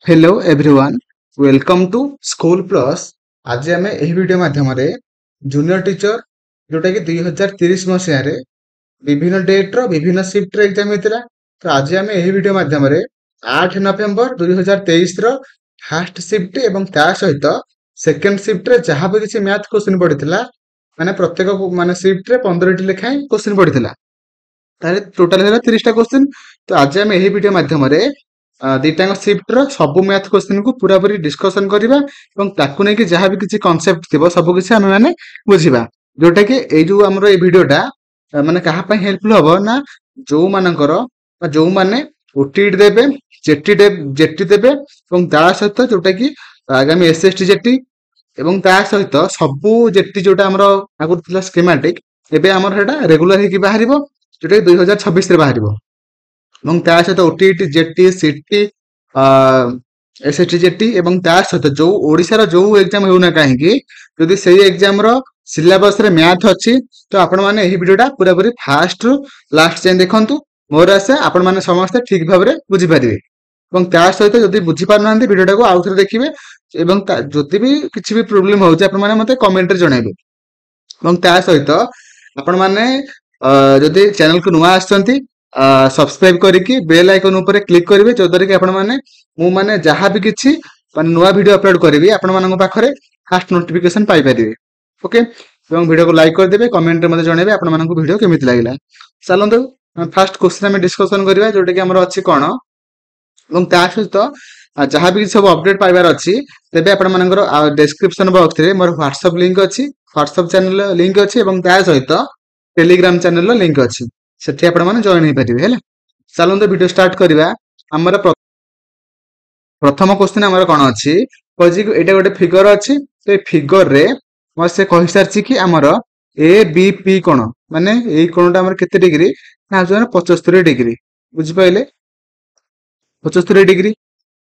Hello everyone welcome to school plus. आज आम यह वीडियो माध्यम जूनियर टीचर जोटा कि 2030 मसीह विभिन्न डेट रो विभिन्न शिफ्ट रे एग्जाम होता। तो आज आम यह वीडियो माध्यम 8 नवेम्बर 2023 रो फर्स्ट शिफ्ट एवं ता सहित सेकेंड शिफ्ट रे जहाँ भी किसी मैथ क्वेश्चन पड़ता माने प्रत्येक माने शिफ्ट रे 15 लेखाएं क्वेश्चन पड़ता टोटाल 30 टा क्वेश्चन। तो आज आम यही वीडियो माध्यम दुईटाक शिफ्ट सब मैथ क्वेश्चन को पूरा पूरी डिस्कसन करवा ताकू नहीं जहाँ भी किसी कनसेप्ट थी सब किसी आम मैंने बुझा जोटा कि जो आमर ये वीडियोटा माने कहा हेल्पफुल हम ना जो मानकर जो माने ओटीटी देवे जेटी देवे सहित जोटा कि आगामी एसएसटी जेटी एवं ता सहित सबू जेटी जोटा आमर आगुरी स्कीमेटिक एबे आमर हेटा रेगुलर होगी बाहर जोटा कि 2026 रे बाहर এবং ତା ସହିତ OTET JT CT SST JT ଏବଂ ତା ସହିତ ଯୋଉ ଓଡିଶାର ଯୋଉ ଏକ୍ଜାମ ହେଉନା କାହିଁକି ଯଦି ସେଇ ଏକ୍ଜାମ ର ସିଲାବସ ରେ ମ୍ୟାଥ ଅଛି ତ ଆପଣ ମାନେ ଏହି ଭିଡିଓଟା ପୁରା ପୁରି ଫାଷ୍ଟ ରୁ ଲାଷ୍ଟ ଯାଏଁ ଦେଖନ୍ତୁ। ମୋର ଆଶା ଆପଣ ମାନେ ସମସ୍ତେ ଠିକ ଭାବରେ ବୁଝି ପାରିବେ ଏବଂ ତା ସହିତ ଯଦି ବୁଝି ପାରୁନାହାନ୍ତି ଭିଡିଓଟାକୁ ଆଉ ଥରେ ଦେଖିବେ ଏବଂ ଯଦି ବି କିଛି ବି ପ୍ରୋବ୍ଲେମ ହଉଛି ଆପଣ ମାନେ ମତେ କମେଣ୍ଟରେ ଜଣାଇବେ ଏବଂ ତା ସହିତ ଆପଣ ମାନେ ଯଦି ଚ୍ୟାନେଲକୁ ନୂଆ ଆସିଛନ୍ତି सब्सक्राइब करके बेल आइकन ऊपर क्लिक करेंगे जो द्वारा कि आपण माने मु माने जहाँ भी किसी माने नुआ वीडियो अपलोड करी आपण मानक पाखरे फास्ट नोटिफिकेशन पाई परिबे। ओके एवं वीडियो को लाइक कर देबे कमेंट रे मते जणेबे आपण मानक वीडियो केमिति लागिला। चलंतु फास्ट क्वेश्चन में डिस्कशन करबा जोटा कि हमर अछि कोन एवं ता सहित जहाँ भी सब अपडेट पाइबार अच्छी तेबे आपण मानकर डिस्क्रिप्शन बॉक्स रे मोर व्हाट्सएप लिंक अच्छी व्हाट्सएप चैनल लिंक अच्छी एवं ता सहित टेलीग्राम चैनल लिंक अच्छी सेठी आपण माने जॉइन हो पारिबे हैला। चलंतु वीडियो स्टार्ट करबा। हमर प्रथम क्वेश्चन हमर कोन अछि कहि एटा गोटे फिगर अछि तो फिगर रे म से कहि सारछि कि हमर ए बी पी कोण माने एई कोणटा हमर केते डिग्री ना जो 75 डिग्री बुझि पाइले 75 डिग्री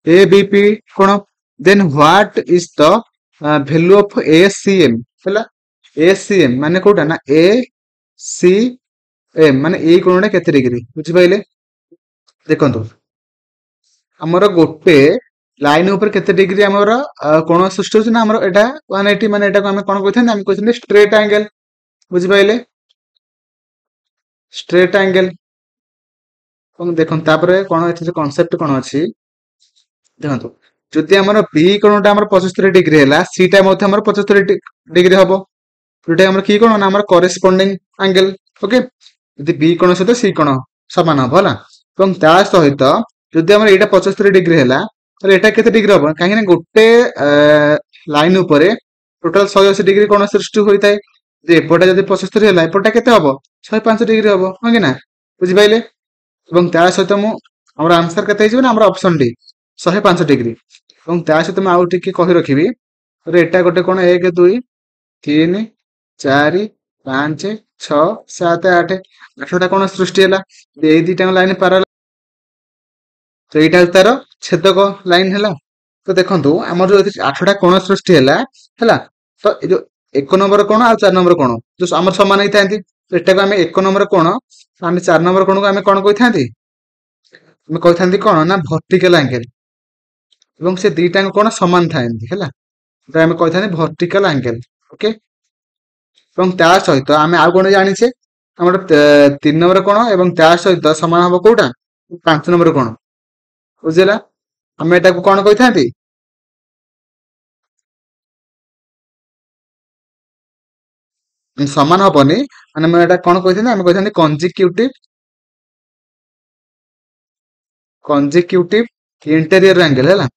ए बी पी कोण then what is the value of ACM हैला। एसीएम माने कोटा ना ए सी एम माने ए कोणटा केते डिग्री बुझि पाइले देखंतु हमर गोटे लाइन ऊपर केते डिग्री हमर कोण सृष्टि होछ ना हमर एटा 180 माने एटा को हम कोन कहिथान हम कहिथान स्ट्रेट एंगल बुझि पाइले स्ट्रेट एंगल देखो तापर कोन एथे कांसेप्ट कोन अछि देखंतु जदि हमर बी कोणटा हमर 75 डिग्री हैला सी टा मध्ये हमर 75 डिग्री हबो जोटा हमर की कोन ना हमर करेस्पोंडिंग एंगल। ओके यदि बी कोण सहित सी कोण समान हबो होला एवं ता सहित जदि हमर एटा 75 डिग्री हैला ताले एटा केते डिग्री हबो काहे ना गोटे लाइन ऊपर टोटल 180 डिग्री कोण सृष्टि होइताय जे एपटा जदि 75 हैला एपटा केते हबो 105 डिग्री हबो हो कि ना बुझि पाइले एवं ता सहित मु हमर आंसर केते हिजो ना हमर ऑप्शन डी 105 डिग्री एवं ता सहित म आउ टिके कहि रखिबी रे एटा गोटे कोण 1 2 3 4 5 6 7 8 8टा कोण सृष्टि हैला ए दुईटा लाइन पैरेलल तो यहाँ तार छेदक लाइन है। तो देखो आम जो 8टा कोण सृष्टि है तो जो 1 नंबर कोण आ 4 नंबर कोण जो आम सामान होता है तो यहाँ आम 1 नंबर कोण आम 4 नंबर कोण को आम कौन कही था कौन ना भर्टिकल एंगल एवं से दुईटा कोण सामान था आम कही था भर्टिकल एंगल। ओके ता सहित आम आउ कौन जाने आम 3 नंबर कोण एवं ता सहित सामान हम कोटा 5 नंबर कोण बुझेला आम एटा को कौन कही था समान हबनी माने मैं एटा कौन कही था आम कही कंजिक्यूटिव इंटीरियर एंगल है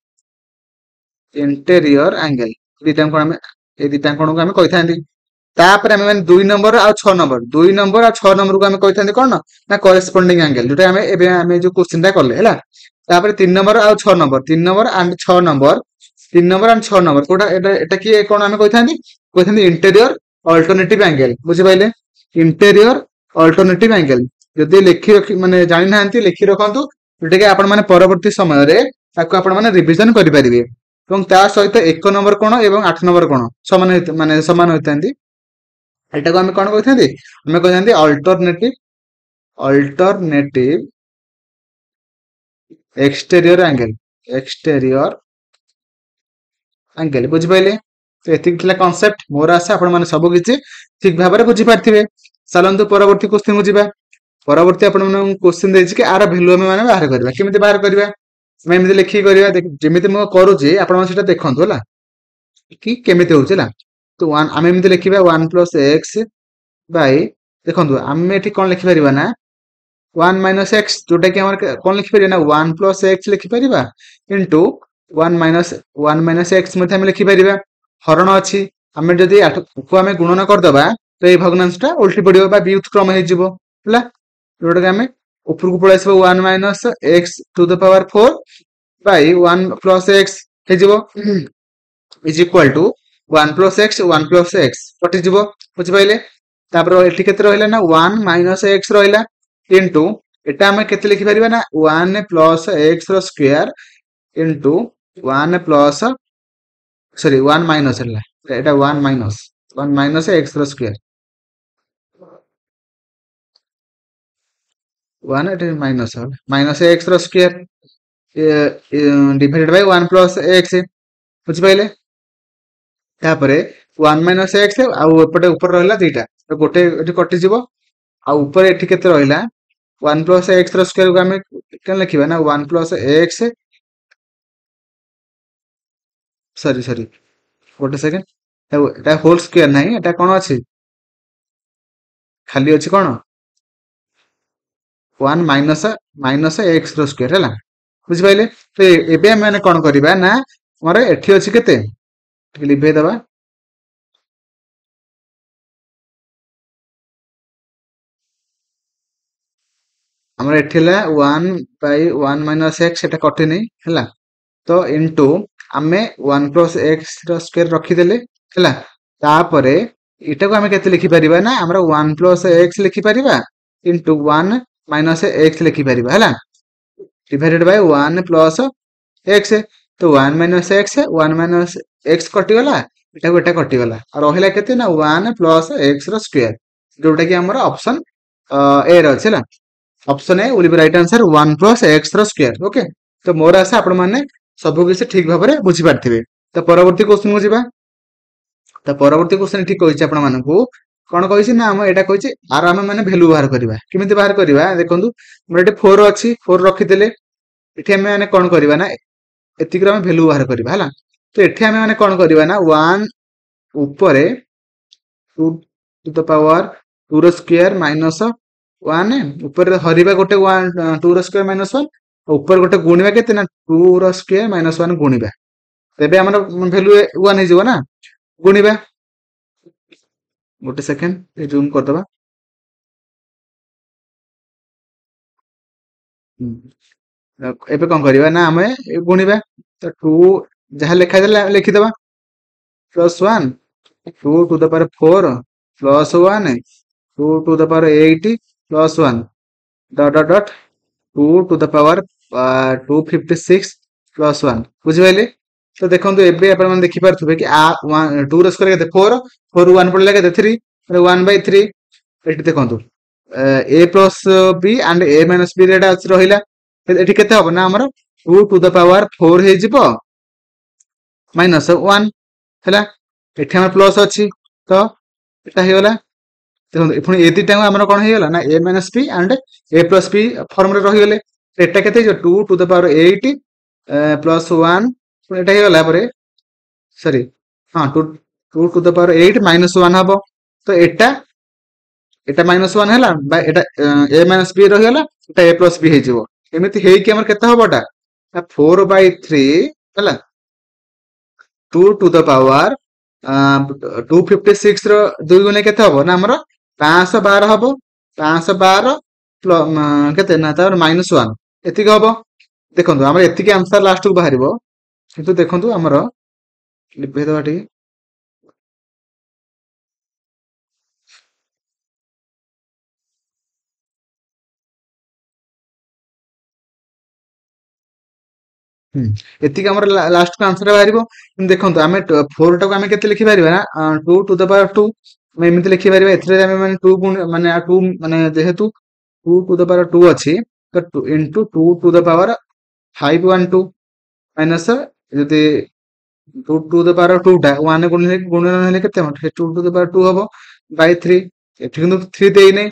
इंटीरियर एंगल दुईटा कोण आम ए दुईटा कोण को आम कही था तापर आम माने 2 नंबर आ 6 नंबर 2 नंबर आ 6 नंबर को आम कही था कौन ना करेस्पोंडिंग एंगल जोटा आम एबे आम जो क्वेश्चन टा करले हैला। तापर 3 नंबर आ 6 number 3 number and 6 number 3 number and 6 number कोटा एटा की कोन आम कही था इंटीरियर अल्टरनेटिव एंगल बुझि पाइले इंटीरियर अल्टरनेटिव एंगल जदि लिखि रखि माने जानि नाहंती लिखि रखंतु जोटा कि आपण माने परवर्ती समय रे ताको आपण माने रिवीजन करि परिबे एवं ता सहित 1 नंबर कोण एवं 8 नंबर कोण समान माने समान होइतांती एटा को हम कोन कहिथांती हम कहिथांती alternative exterior angle exterior angle बुझी पाइले तो एतिक थिला कांसेप्ट मोर आशा आपण माने सब किछि ठीक भाबरे बुझी पारथिबे चलंतु परवर्ती क्वेश्चन को जिबा परवर्ती आपण माने क्वेश्चन देछि कि आर वैल्यू हम माने बाहर करबा केमिति बाहर करबा मैं एमिति लिखि करबा जेमिति म करूछि आपण माने सेटा देखंतु होला कि केमिति होउछि ला तो 1 हम एमिति लिखिबा 1 + x बाय देखंतु हम एठी कोन लिखि परिबा ना 1 - x जोटा कि हमर कोन लिखि परिबा ना 1 + x लिखि परिबा इनटू 1 - x मध्ये हम लिखि परिबा हरण अछि हम जदी को हम गुणन कर दबा तो ए भग्नांशटा उल्टी पडिबो बा व्युत्क्रम हे जिवो हला जोटा कि हम ऊपर को पळै आसबो 1 - x to the power 4 by 1 + x हे जिवो is equal to 1 + x 1 + x कटि जिवो बुझि पाइले तापर एठी केते रहला ना 1 - x रहला इनटू एटा हम केते लिखि परिबा ना 1 + x रो square into 1 plus sorry 1 minus हला एटा 1 माइनस x रो स्क्वायर 1 एटा minus x row square divided by 1 + x बुझि पाइले तापरे 1 - x आ एपटे ऊपर रहला दुईटा तो गोटे एठी कटि जिवो आ ऊपर एठी केते रहला 1 + x रो स्क्वायर को हम केन लिखिबा ना 1 + x सॉरी गोटे सेकंड एटा होल स्क्वायर नाही एटा कोन अछि खाली अछि कोन 1 माइनस x रो स्क्वायर हला बुझि पाइले तो एबे हम माने कोन करिबा ना हमर एठी अछि केते लिभे दबा हमर एठी ला 1 / 1 - x एटा कटि नै हला तो इनटू आमे 1 + x रो स्क्वायर रखि देले हला तापरे इटा को आमे केते लिखि परिबा ना हमरा 1 + x लिखि परिबा इनटू 1 - x लिखि परिबा हला डिवाइडेड बाय 1 + x तो 1 - x 1 - x कटि गला एटा कटि गला और रहिला केते ना 1 + x रो स्क्वायर जोटा कि हमर ऑप्शन ए रो छै हला option A will be right answer 1 + x row square okay तो मोर आशा आपण माने सब किसी ठीक भाबरे बुझी पारथिबे तो परवर्ती क्वेश्चन को जिबा तो परवर्ती क्वेश्चन ठीक कहिछि आपण मानकू कोन कहिछि ना हम एटा कहिछि आर हम माने वैल्यू बाहर करबा किमिति बाहर करबा देखंतु हमर एटे 4 अछि 4 रखि देले एठी हम माने कोन करबा ना एतिक हम वैल्यू बाहर करबा हला तो एठी हम माने कोन करबा ना 1 ऊपर 2 टू द पावर 2 रो स्क्वायर माइनस 1 ऊपर हरिबा गोटे 1 2 रो स्क्वायर माइनस 1 ऊपर गोटे गुणिबा केते ना 2 रो स्क्वायर माइनस 1 गुणिबा तेबे हमर वैल्यू 1 हे जिवो ना गुणिबा गोटे सेकंड जूम कर दबा एबे कोन करबा ना हमें गुणिबा तो 2 जहा लिखा देला लिखि दबा +1 2 to the power 4 +1 2 to the power 8 +1 dot dot dot 2 to the power 256 +1 बुझि पाइले तो देखंतु एबे आपण मन देखि पारथुबे कि आ 2 रो स्क्वायर केते 4 4 1 पडला केते 3 1/3 एठी देखंतु a plus b and a minus b रेडा अछि रहिला एठी केते हबो ना हमर 2 टू द पावर 4 हे जिवो माइनस 1 हैला एठी हमर प्लस अछि तो एटा हे गेला देखो पुनी ए दिटा हमर कोन हे गेला ना a minus b and a plus b form रे रहि गेले एटा केते जो 2 टू द पावर 8 प्लस 1 पुनी एटा हे गेला परे सॉरी हां 2 टू द पावर 8 माइनस 1 हबो तो एटा एटा माइनस 1 हैला बा एटा a माइनस b रहि गेला एटा a प्लस b हे जिवो एमिति हेइ कि हमर केते हबोटा 4/3 हैला 2 टू द पावर 256 रो 2 गुणे केते हबो ना हमर 512 हबो 512 केते ना तार -1 एतिक हबो देखंतु हमर एतिक आंसर लास्ट को बाहरिबो किंतु देखंतु हमर लिखि दबा ठी एतिक हमर लास्ट को आंसर बाहरिबो देखंतु हमें 4 टा को हमें केते लिखि पारिबा ना 2 टू द पावर 2 मैं एमिति लिखि पारिबा एथरे हमें माने 2 गुण माने 2 माने जेहेतु 2 टू द पावर 2 अछि तो 2 into 2 to the power 512 minus ଯଦି 2 ଟୁ ଦ ପାୱାର 2 ଟା 1 ଗୁଣନ ହେଲେ କେତେ ହବ? 2 ଟୁ ଦ ପାୱାର 2 ହବ ବାଇ 3। ଏଠି କିନ୍ତୁ 3 ଦେଇନେ,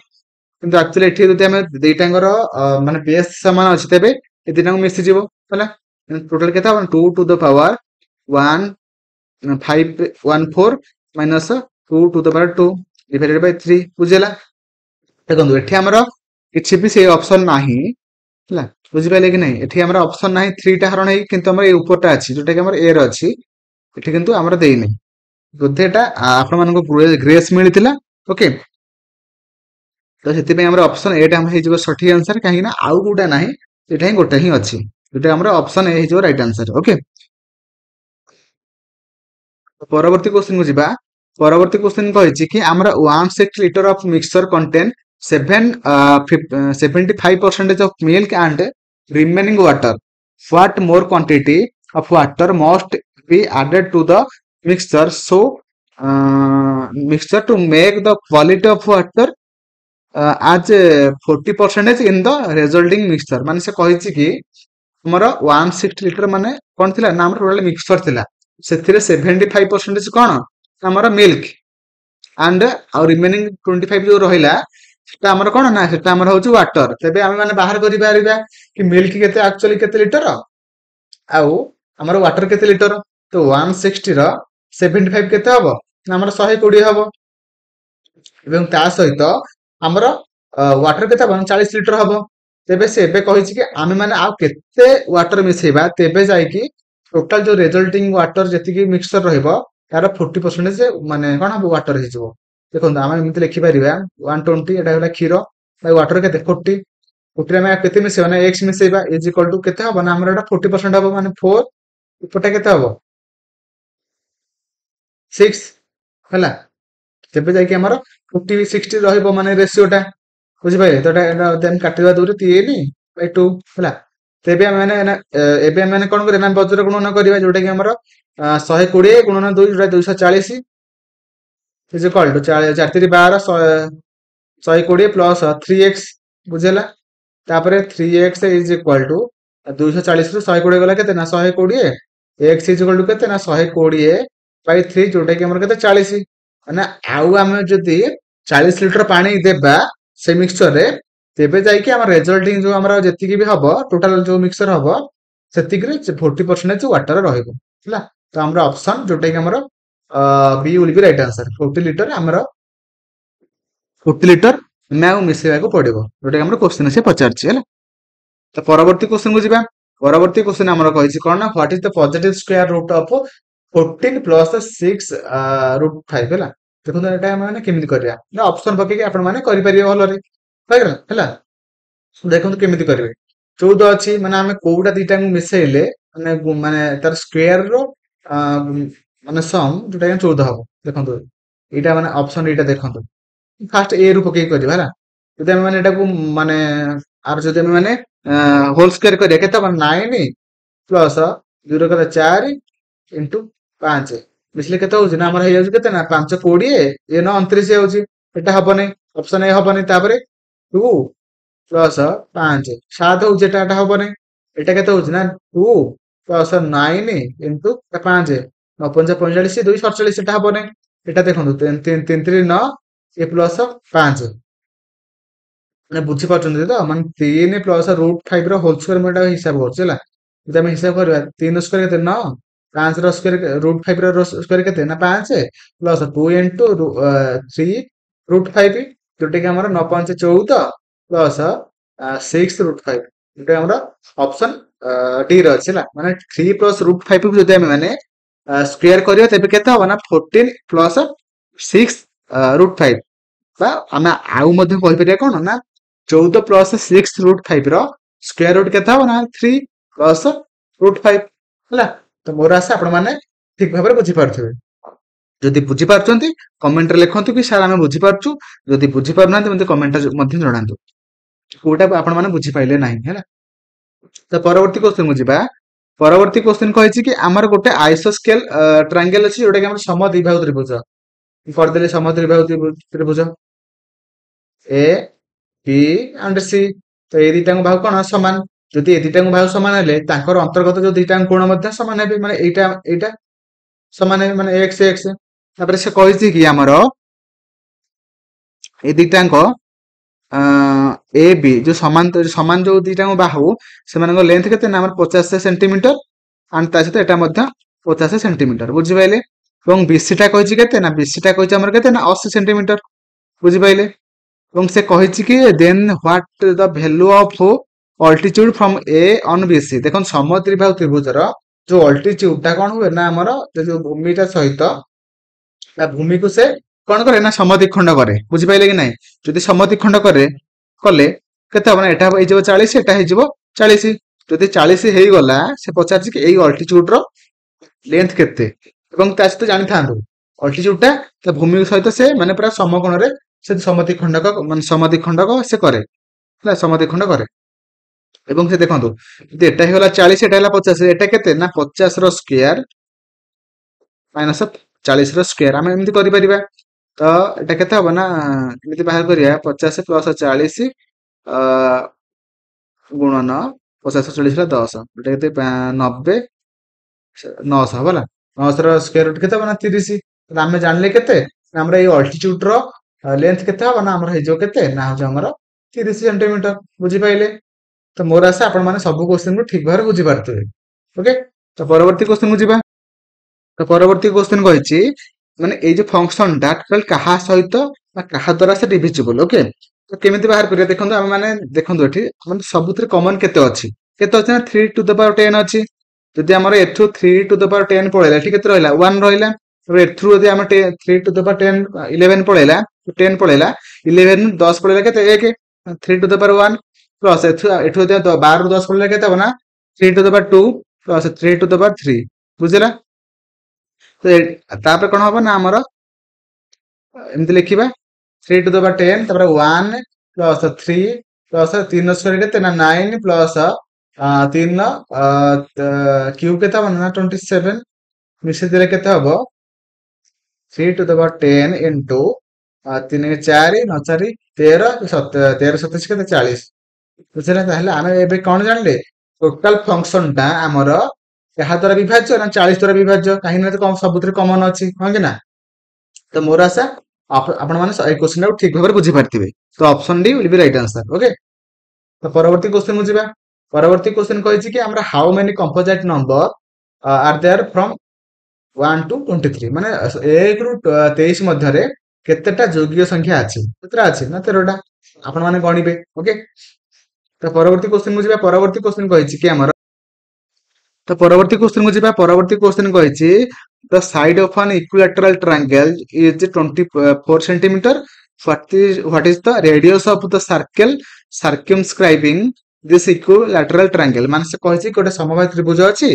କିନ୍ତୁ ଆକ୍ଚୁଆଲି ଏଠି ଯଦି ଆମେ ଦିଟାଙ୍କର ମାନେ ବେସ୍ ସମାନ ଅଛି ତେବେ ଏ ଦିଟାଙ୍କୁ ମିଶିଯିବ ହେଲା। ଟୋଟାଲ କେତେ ହବ? 2 to the power 1 5 1 4 minus 2 to the power 2 divided by 3 ବୁଝିଲା। ଦେଖନ୍ତୁ ଏଠି ଆମର କିଛି ବି ସେଇ ଅପସନ ନାହିଁ ହେଲା, ବୁଝିପାରିଲେ କି ନାହିଁ? ଏଠି ଆମର ଅପସନ ନାହିଁ 3 ଟା ହରଣ ହେଇକି, କିନ୍ତୁ ଆମର ଏଇ ଉପରଟା ଅଛି ଯୋଉଟା କି ଆମର ଏ ର ଅଛି, ଏଠି କିନ୍ତୁ ଆମର ଦେଇନି। ବୋଧେ ଏଟା ଆପଣମାନଙ୍କୁ ଗ୍ରେସ୍ ମିଳିଥିଲା। ଓକେ, ତ ସେଥିପାଇଁ ଆମର ଅପସନ ଏଟା ଆମର ହେଇଯିବ ସଠିକ ଆନ୍ସର, କାହିଁକି ନା ଆଉ କୋଉଟା ନାହିଁ, ଏଟା ହିଁ ଗୋଟେ ହିଁ ଅଛି, ଯୋଉଟା ଆମର ଅପସନ ଏ ହେଇଯିବ ରାଇଟ ଆନ୍ସର। ଓକେ, ପରବର୍ତ୍ତୀ କ୍ୱେଶ୍ଚନ କୁ ଯିବା। ପରବର୍ତ୍ତୀ କ୍ୱେଶ୍ଚନ କହିଛି କି ଆମର 1/6 liter of mixture contain 75% of milk and remaining water. What more quantity of water must be added to the mixture so mixture to make the quality of water as 40% in the resulting mixture? ମାନେ ସେ କହିଛି କି ଆମର 1/6 liter ମାନେ କଣ ଥିଲା ନା ଆମର ଟୋଟାଲ ମିକ୍ସଚର ଥିଲା, ସେଥିରେ 75% କଣ ଆମର ମିଲ୍କ ଆଣ୍ଡ ଆଉ ରିମେନିଂ 25 ଯୋଉ ରହିଲା ସେଟା ଆମର କଣ ନା ସେଟା ଆମର ହଉଛି ୱାଟର। ତେବେ ଆମେ ମାନେ ବାହାର କରିପାରିବା କି ମିଲ୍କ କେତେ ଆକ୍ଚୁଆଲି କେତେ ଲିଟର ଆଉ ଆମର ୱାଟର କେତେ ଲିଟର। ତ 160 ର 75 କେତେ ହବ ନା ଆମର 120 ହବ, ଏବଂ ତା ସହିତ ଆମର ୱାଟର କେତେ ହବ 40 ଲିଟର ହବ। ତେବେ ସେ ଏବେ କହିଛି କି ଆମେ ମାନେ ଆଉ କେତେ ୱାଟର ମିଶେଇବା ତେବେ ଯାଇକି ଟୋଟାଲ ଯୋଉ ରେଜଲ୍ଟିଂ ୱାଟର ଯେତିକି ମିକ୍ସଚର ରହିବ ତାର 40% ମାନେ କଣ ହବ ୱାଟର ହେଇଯିବ। ଦେଖନ୍ତୁ ଆମେ ଏମିତି ଲେଖିପାରିବା 120 ଏଟା ହେଲା କ୍ଷୀର ୱାଟର କେତେ 40, 40 ଆମେ କେତେ ମିଶେଇବା ନା x ମିଶେଇବା ଇଜ ଇକ୍ୱାଲ ଟୁ କେତେ ହବ ନା ଆମର ଏଟା 40% ହବ, ମାନେ 4 ଏପଟେ କେତେ ହବ 6 ହେଲା। ତେବେ ଯାଇକି ଆମର 40/60 ରହିବ ମାନେ ରେସିଓଟା, ବୁଝିପାରିଲେ? ତ ଏଟା ଦେନ୍ କାଟିବା ଦୂରେ 3/2 ହେଲା। ତେବେ ଆମେ ମାନେ ଏବେ ଆମେ ମାନେ କଣ କରିବା ନା ବଜ୍ର ଗୁଣନ କରିବା, ଯୋଉଟା କି ଆମର 120 ଗୁଣନ 2 ଯୋଉଟା 240 is equal two 4 3 12 120 plus 3x ବୁଝିଲା। ତାପରେ 3x ଇଜ ଇକ୍ୱାଲ ଟୁ 240 ରୁ 120 ଗଲା କେତେ ନା 120, x ଇଜ ଇକ୍ୱାଲ ଟୁ କେତେ ନା 120/3 ଯୋଉଟା କି ଆମର କେତେ 40। ମାନେ ଆଉ ଆମେ ଯଦି 40 ଲିଟର ପାଣି ଦେବା ସେ ମିକ୍ସଚରରେ ତେବେ ଯାଇକି ଆମର ରେଜଲ୍ଟିଂ ଯୋଉ ଆମର ଯେତିକି ବି ହବ ଟୋଟାଲ ଯୋଉ ମିକ୍ସଚର ହବ ସେତିକିରେ 40% ୱାଟର ରହିବ ହେଲା। ତ ଆମର ଅପସନ ଯୋଉଟା କି ଆମର B will be right answer। 40 litre ଆମର 40 ଲିଟର ଆମେ ଆଉ ମିଶେଇବାକୁ ପଡିବ, ଯୋଉଟା କି ଆମର କ୍ୱେଶ୍ଚନ ସେ ପଚାରିଛି ହେଲା। ତ ପରବର୍ତ୍ତୀ କ୍ୱେଶ୍ଚନ କୁ ଯିବା। ପରବର୍ତ୍ତୀ କ୍ୱେଶ୍ଚନ ଆମର କହିଛି କଣ ନା what is the positive square root of 14 plus 6 √5 ହେଲା। ଦେଖନ୍ତୁ ଏଟା ଆମେ ମାନେ କେମିତି କରିବା ନା ଅପସନ ପକେଇକି ଆପଣ ମାନେ କରିପାରିବେ ଭଲରେ ହେଇଗଲା ହେଲା। ଦେଖନ୍ତୁ କେମିତି କରିବେ। 14 ଅଛି ମାନେ ଆମେ କୋଉଟା ଦିଟାଙ୍କୁ ମିଶେଇଲେ ମାନେ ମାନେ ତାର ସ୍କୋୟାର ର ମାନେ ସମ ଯୋଉଟା କି 14 ହବ। ଦେଖନ୍ତୁ ଏଇଟା ମାନେ ଅପସନ ଏଇଟା ଦେଖନ୍ତୁ, ଫାଷ୍ଟ ଏ ରୁ ପକେଇକି କରିବା ହେଲା। ଯଦି ଆମେ ମାନେ ଏଟାକୁ ମାନେ ଆର ଯଦି ଆମେ ମାନେ ହୋଲ ସ୍କୋୟାର କରିବା କେତେ ହବ 9 ପ୍ଲସ 2 ର 4 ଇଣ୍ଟୁ 5 ମିଶିଲେ କେତେ ହଉଛି ନା ଆମର ହେଇଯାଉଛି କେତେ ନା 5 20 ଏ 29 ହେଉଛି। ଏଟା ହବନି, ଅପସନ ଏ ହବନି। ତାପରେ 2 ପ୍ଲସ 5 7 ହଉଛି, ଏଟା ହବନି। ଏଟା କେତେ ହଉଛି ନା 2 ପ୍ଲସ 9 ଇଣ୍ଟୁ 5 9 5 45 2 47 ଏଟା ହବନି। ଏଟା ଦେଖନ୍ତୁ 3 3 3 9 ଏ ପ୍ଲସ 5 ମାନେ ବୁଝିପାରୁଛନ୍ତି ତ, ମାନେ 3 ପ୍ଲସ √5 ର ହୋଲ ସ୍କୋୟାର ମୁଁ ଏଟା ହିସାବ କରୁଛି ହେଲା। ଯଦି ଆମେ ହିସାବ କରିବା 3 ସ୍କୋୟାର କେତେ 9, 5 ର ସ୍କୋୟାର √5 ର ସ୍କୋୟାର କେତେ ନା 5 ପ୍ଲସ 2 ଇଣ୍ଟୁ 3 √5 ଯୋଉଟା କି ଆମର 9 5 14 ପ୍ଲସ 6 √5 ଯୋଉଟା ଆମର ଅପସନ ଡି ରେ ଅଛି ହେଲା। ମାନେ 3 ପ୍ଲସ √5 କୁ ଯଦି ଆମେ ମାନେ ସ୍କୋୟାର କରିବା ତେବେ କେତେ ହବ ନା 14 ପ୍ଲସ 6 √5 ବା ଆମେ ଆଉ ମଧ୍ୟ କହିପାରିବା କଣ ନା 14 ପ୍ଲସ 6 √5 ର ସ୍କୋୟାର ରୁଟ କେତେ ହବ ନା 3 ପ୍ଲସ √5 ହେଲା। ତ ମୋର ଆଶା ଆପଣ ମାନେ ଠିକ ଭାବରେ ବୁଝିପାରୁଥିବେ। ଯଦି ବୁଝିପାରୁଛନ୍ତି କମେଣ୍ଟରେ ଲେଖନ୍ତୁ କି ସାର୍ ଆମେ ବୁଝିପାରୁଛୁ। ଯଦି ବୁଝିପାରୁନାହାନ୍ତି ମତେ କମେଣ୍ଟ ମଧ୍ୟ ଜଣାନ୍ତୁ କୋଉଟା ଆପଣ ମାନେ ବୁଝିପାଇଲେ ନାହିଁ ହେଲା। ତ ପରବର୍ତ୍ତୀ କ୍ୱେଶ୍ଚନ କୁ ଯିବା। ପରବର୍ତ୍ତୀ କ୍ୱେଶ୍ଚନ କହିଛି କି ଆମର ଗୋଟେ ଆଇସୋସ୍କେଲ ଟ୍ରାଙ୍ଗେଲ ଅଛି ଯୋଉଟା କି ଆମର ସମଦ୍ୱିବାହୁ ତ୍ରିଭୁଜ। କରିଦେଲେ ସମଦ୍ୱିବାହୁ ତ୍ରିଭୁଜ ଏ ବି ଆଣ୍ଡ ସି। ତ ଏଇ ଦିଟାଙ୍କ ବାହୁ କଣ ସମାନ, ଯଦି ଏ ଦିଟାଙ୍କୁ ବାହୁ ସମାନ ହେଲେ ତାଙ୍କର ଅନ୍ତର୍ଗତ ଯୋଉ ଦିଟାଙ୍କ କୋଣ ମଧ୍ୟ ସମାନ ହେବେ, ମାନେ ଏଇଟା ଏଇଟା ସମାନ ହେବେ, ମାନେ x x। ତାପରେ ସେ କହିଛି କି ଆମର ଏ ଦିଟାଙ୍କ ଏ ବି ଯୋଉ ସମାନ ଯୋଉ ଦିଟାଙ୍କ ବାହୁ ସେମାନଙ୍କ ଲେନ୍ଥ କେତେ ନା ଆମର 50 ସେଣ୍ଟିମିଟର ଆଣ୍ଡ ତା ସହିତ ଏଟା ମଧ୍ୟ 50 ସେଣ୍ଟିମିଟର, ବୁଝିପାଇଲେ। ଏବଂ BC ଟା କହିଛି କେତେ ନା BC ଟା କହିଛି ଆମର କେତେ ନା 80 ସେଣ୍ଟିମିଟର, ବୁଝିପାଇଲେ। ଏବଂ ସେ କହିଛି କି then what the value of altitude from A on BC। ଦେଖନ୍ତୁ ସମଦ୍ୱିବାହୁ ତ୍ରିଭୁଜର ଯୋଉ ଅଲ୍ଟିଚ୍ୟୁଡ ଟା କଣ ହୁଏ ନା ଆମର ଯୋଉ ଭୂମିଟା ସହିତ ତା ଭୂମିକୁ ସେ କଣ କରେ ନା ସମଦ୍ୱିଖଣ୍ଡ କରେ, ବୁଝିପାଇଲେ କି ନାହିଁ। ଯଦି ସମଦ୍ୱିଖଣ୍ଡ କଲେ କେତେ ହବ ନା ଏଟା ହେଇଯିବ 40, ଏଟା ହେଇଯିବ 40। ଯଦି 40 ହେଇଗଲା ସେ ପଚାରିଛି କି ଏଇ ଅଲ୍ଟିଚ୍ୟୁଡ ର ଲେନ୍ଥ କେତେ, ଏବଂ ତା ସହିତ ଜାଣିଥାନ୍ତୁ ଅଲ୍ଟିଚ୍ୟୁଡ ଟା ତା ଭୂମି ସହିତ ସେ ମାନେ ପୁରା ସମକୋଣରେ ସେ ସମଦ୍ୱିଖଣ୍ଡକ ସେ କରେ, ହେଲା, ସମଦ୍ୱିଖଣ୍ଡ କରେ। ଏବଂ ସେ ଦେଖନ୍ତୁ ଯଦି ଏଟା ହେଇଗଲା 40, ଏଟା ହେଲା 50, ଏଟା କେତେ ନା 50 ର ସ୍କୋୟାର ମାଇନସ 40 ର ସ୍କୋୟାର, ଆମେ ଏମିତି କରିପାରିବା। ତ ଏଟା କେତେ ହବ ନା ଏମିତି ବାହାର କରିବା 50 ପ୍ଲସ 40 ଗୁଣନ 50 40 ର 10, ଏଟା କେତେ 90 900 ହବ ନା। 900 ର ସ୍କୋୟାର ରୁଟ କେତେ ହବ ନା 30। ଆମେ ଜାଣିଲେ କେତେ ନା ଆମର ଏଇ ଅଲ୍ଟିଚ୍ୟୁଡ ର ଲେନ୍ଥ କେତେ ହବ ନା ଆମର ହେଇଯିବ କେତେ ନା ହଉଛି ଆମର 30 ସେଣ୍ଟିମିଟର, ବୁଝିପାଇଲେ। ତ ମୋର ଆଶା ଆପଣ ମାନେ ସବୁ କ୍ୱେଶ୍ଚିନ୍ କୁ ଠିକ ଭାବରେ ବୁଝିପାରୁଥିବେ। ଓକେ, ତ ପରବର୍ତ୍ତୀ କ୍ୱେଶ୍ଚିନ୍ କୁ ଯିବା। ତ ପରବର୍ତ୍ତୀ କ୍ୱେଶ୍ଚିନ୍ କହିଛି ମାନେ ଏଇ ଯୋଉ ଫଙ୍କସନ ଟା ଟୋଟାଲ କାହା ସହିତ ବା କାହା ଦ୍ୱାରା ସେ ଡିଭିଜିବଲ। ଓକେ, ତ କେମିତି ବାହାର କରିବା ଦେଖନ୍ତୁ। ଆମେ ମାନେ ଦେଖନ୍ତୁ ଏଠି ମାନେ ସବୁଥିରେ କମନ କେତେ ଅଛି ନା 3 ଟୁ ଦ ପାୱାର 10 ଅଛି। ଯଦି ଆମର ଏଠୁ 3 ଟୁ ଦ ପାୱାର 10 ପଳେଇଲା, ଏଠି କେତେ ରହିଲା 1 ରହିଲା। ଏଠୁ ଯଦି ଆମେ 3 ଟୁ ଦ ପାୱାର 10 11 ପଳେଇଲା, 10 ପଳେଇଲା, 11 10 ପଳେଇଲା କେତେ 1, 3 ଟୁ ଦ ପାୱାର 1 ପ୍ଲସ ଏଠୁ ଯଦି 12 ରୁ 10 ପଳେଇଲା କେତେ ହବ ନା 3 to the power 2 plus 3 to the power 3, ବୁଝିଲା। ତ ତାପରେ କଣ ହବ ନା ଆମର ଏମିତି ଲେଖିବା 3 ଟୁ ଦ ପାୱାର 10 ତାପରେ 1 ପ୍ଲସ 3 ପ୍ଲସ 3 ସ୍କୋୟାର କେତେ ନା 9 ପ୍ଲସ 3 କ୍ୟୁବ କେତେ ହବ ନା 27, ମିଶେଇ ଦେଲେ କେତେ ହବ 3 ଟୁ ଦ ପାୱାର 10 ଇଣ୍ଟୁ 3 4 9 4 13 13 27 କେତେ 40, ବୁଝିଲା। ତାହେଲେ ଆମେ ଏବେ କଣ ଜାଣିଲେ ଟୋଟାଲ ଫଙ୍କସନ ଟା ଆମର କାହା ଦ୍ୱାରା ବିଭାଜ୍ୟ ନା 40 ଦ୍ୱାରା ବିଭାଜ୍ୟ, କାହିଁକି ନା ସବୁଥିରେ କମନ ଅଛି, ହଁ କି ନା। ତ ମୋର ଆଶା ଆପଣ ମାନେ ଏଇ କ୍ୱେଶ୍ଚିନ୍ ଟାକୁ ଠିକ ଭାବରେ ବୁଝିପାରିଥିବେ। ତ option D will be right answer. Okay, ତ ପରବର୍ତ୍ତୀ କ୍ୱେଶ୍ଚିନ୍ କୁ ଯିବା। ପରବର୍ତ୍ତୀ କ୍ୱେଶ୍ଚିନ୍ କହିଛି କି ଆମର how many composite number are there from 1 to 23, ମାନେ 1 ରୁ 23 ମଧ୍ୟରେ କେତେଟା ଯୌଗିକ ସଂଖ୍ୟା ଅଛି, କେତେଟା ଅଛି ନା 13ଟା, ଆପଣ ମାନେ ଗଣିବେ। ଓକେ, ତ ପରବର୍ତ୍ତୀ କ୍ୱେଶ୍ଚିନ୍ କୁ ଯିବା। ପରବର୍ତ୍ତୀ କ୍ୱେଶ୍ଚିନ୍ କହିଛି କି ଆମର ତ ପରବର୍ତ୍ତୀ କ୍ୱେଶ୍ଚିନ୍ କୁ ଯିବା। ପରବର୍ତ୍ତୀ କ୍ୱେଶ୍ଚିନ୍ କହିଛି ଦ side of an equilateral triangle is 24 centimetre, what is the radius of the circle circumscribing this equilateral triangle। ମାନେ ସେ କହିଛି ଗୋଟେ ସମବାହୁ ତ୍ରିଭୁଜ ଅଛି,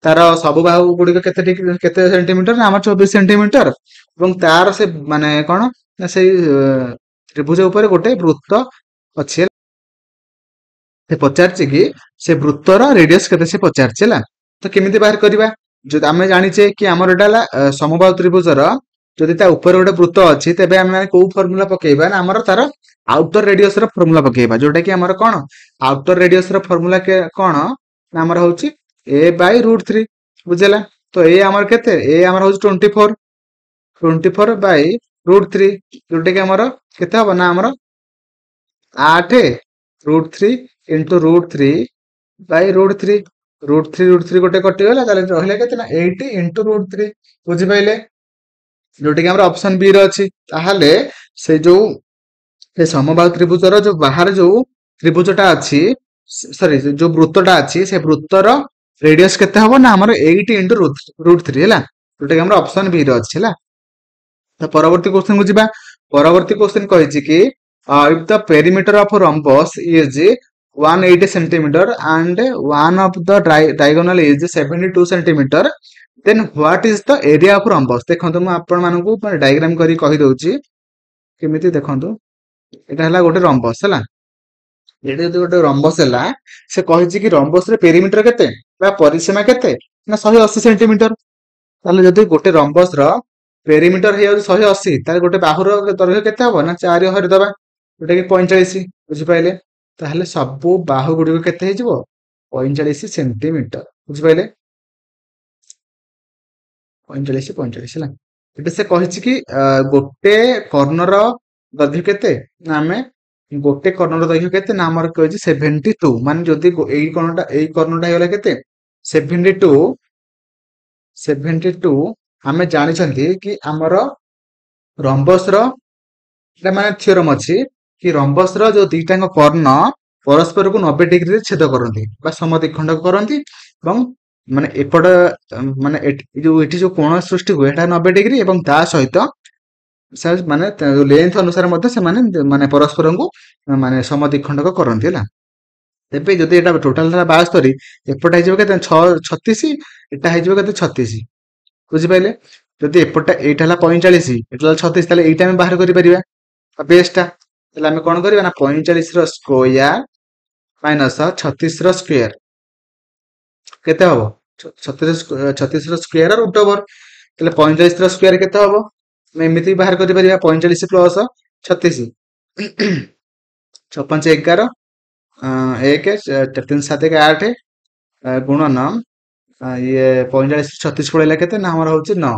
ତାର ସବୁ ବାହୁ ଗୁଡିକ କେତେ ସେଣ୍ଟିମିଟର ନା ଆମର 24 ସେଣ୍ଟିମିଟର, ଏବଂ ତାର ସେ ମାନେ କଣ ନା ସେଇ ତ୍ରିଭୁଜ ଉପରେ ଗୋଟେ ବୃତ୍ତ ଅଛି। ସେ ପଚାରିଛି କି ସେ ବୃତ୍ତର ରେଡିୟସ କେତେ ସେ ପଚାରିଛି, ହେଲା। ତ କେମିତି ବାହାର କରିବା, ଯଦି ଆମେ ଜାଣିଛେ କି ଆମର ଏଟା ହେଲା ସମବାହୁ ତ୍ରିଭୁଜର ଯଦି ତା ଉପରେ ଗୋଟେ ବୃତ୍ତ ଅଛି, ତେବେ ଆମେ କୋଉ ଫର୍ମୁଲା ପକେଇବା ନା ଆମର ତାର ଆଉଟର ରେଡିୟସ ର ଫର୍ମୁଲା ପକେଇବା, ଯୋଉଟା କି ଆମର କଣ ଆଉଟର ରେଡିୟସ ର ଫର୍ମୁଲା କଣ ନା ଆମର ହଉଛି a ବାଇ √3, ବୁଝିଲା। ତ ଏ ଆମର କେତେ, ଏ ଆମର ହଉଛି 24 ବାଇ √3, ଯୋଉଟା କି ଆମର କେତେ ହବ ନା ଆମର 8 √3 ଇଣ୍ଟୁ √3 ବାଇ √3, √3 ଗୋଟେ କଟିଗଲା, ତାହେଲେ ରହିଲା କେତେ ନା 8 ଇଣ୍ଟୁ √3, ବୁଝିପାଇଲେ, ଯୋଉଟା କି ଆମର ଅପସନ ବି ରେ ଅଛି। ତାହେଲେ ସେ ଯୋଉ ସେ ସମବାହୁ ତ୍ରିଭୁଜର ଯୋଉ ବାହାରେ ଯୋଉ ତ୍ରିଭୁଜଟା ଅଛି, ସରି ଯୋଉ ବୃତ୍ତଟା ଅଛି, ସେ ବୃତ୍ତର ରେଡିୟସ କେତେ ହବ ନା ଆମର 8 ଇଣ୍ଟୁ √3, ହେଲା, ଯୋଉଟା କି ଆମର ଅପସନ ବି ରେ ଅଛି, ହେଲା। ତ ପରବର୍ତ୍ତୀ କ୍ୱେଶ୍ଚିନ୍ କୁ ଯିବା। ପରବର୍ତ୍ତୀ କ୍ୱେଶ୍ଚିନ୍ କହିଛି କି if the perimeter of rhombus is 180 centimeter and one of the diagonal is 72 centimeter, then what is the area of rhombus। ଦେଖନ୍ତୁ ମୁଁ ଆପଣ ମାନଙ୍କୁ ଡାଇଗ୍ରାମ କରି କହିଦଉଛି କେମିତି। ଦେଖନ୍ତୁ ଏଟା ହେଲା ଗୋଟେ ରମ୍ବସ, ହେଲା। ଏଠି ଯଦି ଗୋଟେ ରମ୍ବସ ହେଲା, ସେ କହିଛି କି ରମ୍ବସ ରେ ପେରିମିଟର କେତେ ବା ପରିସୀମା କେତେ ନା 180 ସେଣ୍ଟିମିଟର। ତାହେଲେ ଯଦି ଗୋଟେ ରମ୍ବସ ର ପେରିମିଟର ହେଇଯାଉଛି 180, ତାହେଲେ ଗୋଟେ ବାହୁର ଦୈର୍ଘ୍ୟ କେତେ ହବ ନା 4 ହରିଦବା, ଯୋଉଟା କି 45, ବୁଝିପାଇଲେ। ତାହେଲେ ସବୁ ବାହୁ ଗୁଡିକ କେତେ ହେଇଯିବ 45 ସେଣ୍ଟିମିଟର ବୁଝିପାରିଲେ 45 ହେଲା ଏଠି ସେ କହିଛି କି ଗୋଟେ କର୍ଣ୍ଣର ଦୈର୍ଘ୍ୟ କେତେ ନା ଆମେ ଗୋଟେ କର୍ଣ୍ଣର ଦୈର୍ଘ୍ୟ କେତେ ନା ଆମର କହିଛି 72 ମାନେ ଯଦି ଏଇ କର୍ଣ୍ଣଟା ହେଇଗଲା କେତେ 72 72 ଆମେ ଜାଣିଛନ୍ତି କି ଆମର ରମ୍ବସର ଏଟା ମାନେ ଥିଓରମ ଅଛି କି ରମ୍ବସର ଯୋଉ ଦିଟାଙ୍କ କର୍ଣ୍ଣ ପରସ୍ପରକୁ 90 ଡିଗ୍ରୀରେ ଛେଦ କରନ୍ତି ବା ସମଦ୍ୱିଖଣ୍ଡକ କରନ୍ତି ଏବଂ ମାନେ ଏପଟ ମାନେ ଏଠି ଯୋଉ କୋଣ ସୃଷ୍ଟି ହୁଏ ଏଟା 90 ଡିଗ୍ରୀ ଏବଂ ତା ସହିତ ମାନେ ଲେନ୍ଥ ଅନୁସାରେ ମଧ୍ୟ ସେମାନେ ମାନେ ପରସ୍ପରଙ୍କୁ ମାନେ ସମଦ୍ୱିଖଣ୍ଡକ କରନ୍ତି ହେଲା ତେବେ ଯଦି ଏଟା ଟୋଟାଲ ହେଲା 72 ଏପଟ ହେଇଯିବ କେତେ 36 ଏଟା ହେଇଯିବ କେତେ 36 ବୁଝିପାରିଲେ ଯଦି ଏପଟଟା ଏଇଟା ହେଲା 45 ଏଟା ହେଲା 36 ତାହେଲେ ଏଇଟା ଆମେ ବାହାର କରିପାରିବା ବେସଟା ତାହେଲେ ଆମେ କଣ କରିବା ନା 45 ର ସ୍କୋୟାର ମାଇନସ 36 ର ସ୍କୋୟାର କେତେ ହବ 36 ର ସ୍କୋୟାର ରୁଟ ଓଭର ତାହେଲେ 45 ର ସ୍କୋୟାର କେତେ ହବ ଆମେ ଏମିତି ବାହାର କରିପାରିବା 45 ପ୍ଲସ 36 6 5 11 1 3 7 8 ଗୁଣନ ଇଏ 45 36 ପଳେଇଲା କେତେ ନା ଆମର ହଉଛି 9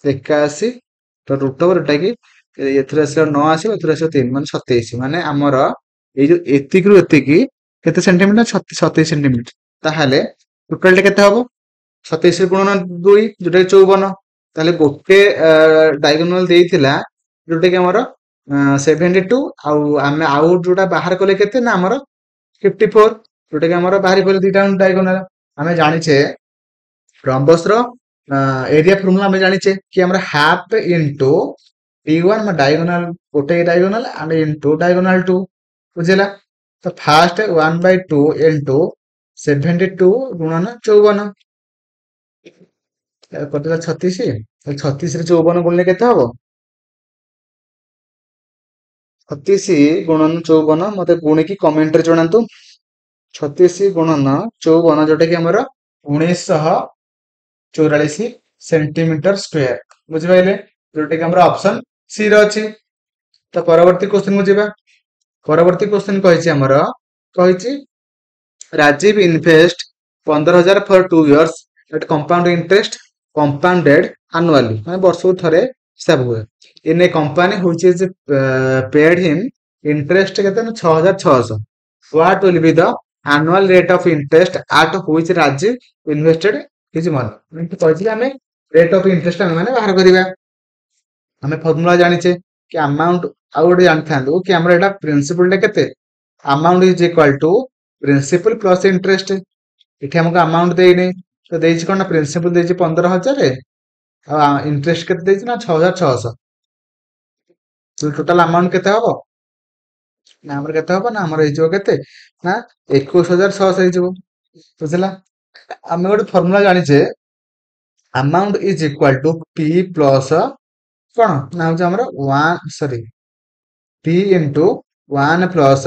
81 ତ ରୁଟ ଓଭର ଏଟା କି ଏଥିରେ ଆସିବ 9 ଆସିବ ଏଥିରେ ଆସିବ 3 ମାନେ 27 ମାନେ ଆମର ଏଇ ଯୋଉ ଏତିକିରୁ ଏତିକି କେତେ ସେଣ୍ଟିମିଟର 27 ସେଣ୍ଟିମିଟର ତାହେଲେ ଟୋଟାଲଟା କେତେ ହବ 27 ଗୁଣନ 2 ଯୋଉଟା କି 54 ତାହେଲେ ଗୋଟେ ଡାଇଗୋନାଲ ଦେଇଥିଲା ଯୋଉଟା କି ଆମର 72 ଆଉ ଆମେ ଆଉ ଯୋଉଟା ବାହାର କଲେ କେତେ ନା ଆମର 54 ଯୋଉଟା କି ଆମର ବାହାରି ପଡିଲା ଦିଟା ଡାଇଗୋନାଲ ଆମେ ଜାଣିଛେ ରମ୍ବସର एरिया फॉर्मूला ଆମେ ଜାଣିଛେ କି ଆମର ହାଫ ଇନଟୁ p1 डायगोनल ଗୋଟେ डायगोनल and into डायगोनल 2 ବୁଝିଲା ତ ଫାର୍ଷ୍ଟ 1/2 into 72 ଗୁଣନ 54 କରିଦେଲା 36 36 ରେ 54 ଗୁଣିଲେ କେତେ ହବ 36 ଗୁଣନ 54 ମତେ ଗୁଣିକି କମେଣ୍ଟରେ ଜଣାନ୍ତୁ 36 ଗୁଣନ 54 ଯୋଉଟା କି ଆମର 1944 सेंटीमीटर स्क्वायर बुझिपाइले जोटा कि हमरा ऑप्शन सी रे अछि तो परवर्ती क्वेश्चन को जीवा परवर्ती क्वेश्चन कहिछि हमरा कहिछि Rajiv invest 15,000 for 2 years at compound interest compounded annually माने वर्षो थरे हिसाब हुए in a company which is paid him interest केते ना 6,600 what will be the annual rate of interest at which Rajiv invested his money कहिछि हमें रेट ऑफ इंटरेस्ट माने बाहर करिवा हमें फार्मूला जानिछे कि अमाउंट आउ गोटे जानथांदो कि हमरा एटा प्रिंसिपल टा केते amount is equal to principal plus interest एठी हमको अमाउंट देइने तो देइछि कोन प्रिंसिपल देइछि 15,000 आ इंटरेस्ट केते देइछि ना 6,600 तो टोटल अमाउंट केते हबो ना हमर केते हबो ना हमर हिजो केते ना 21,600 हिजो बुझला हमें गोटे फार्मूला जानिछे amount is equal to p plus कौन ना हूँ आमर 1 sorry p into 1 plus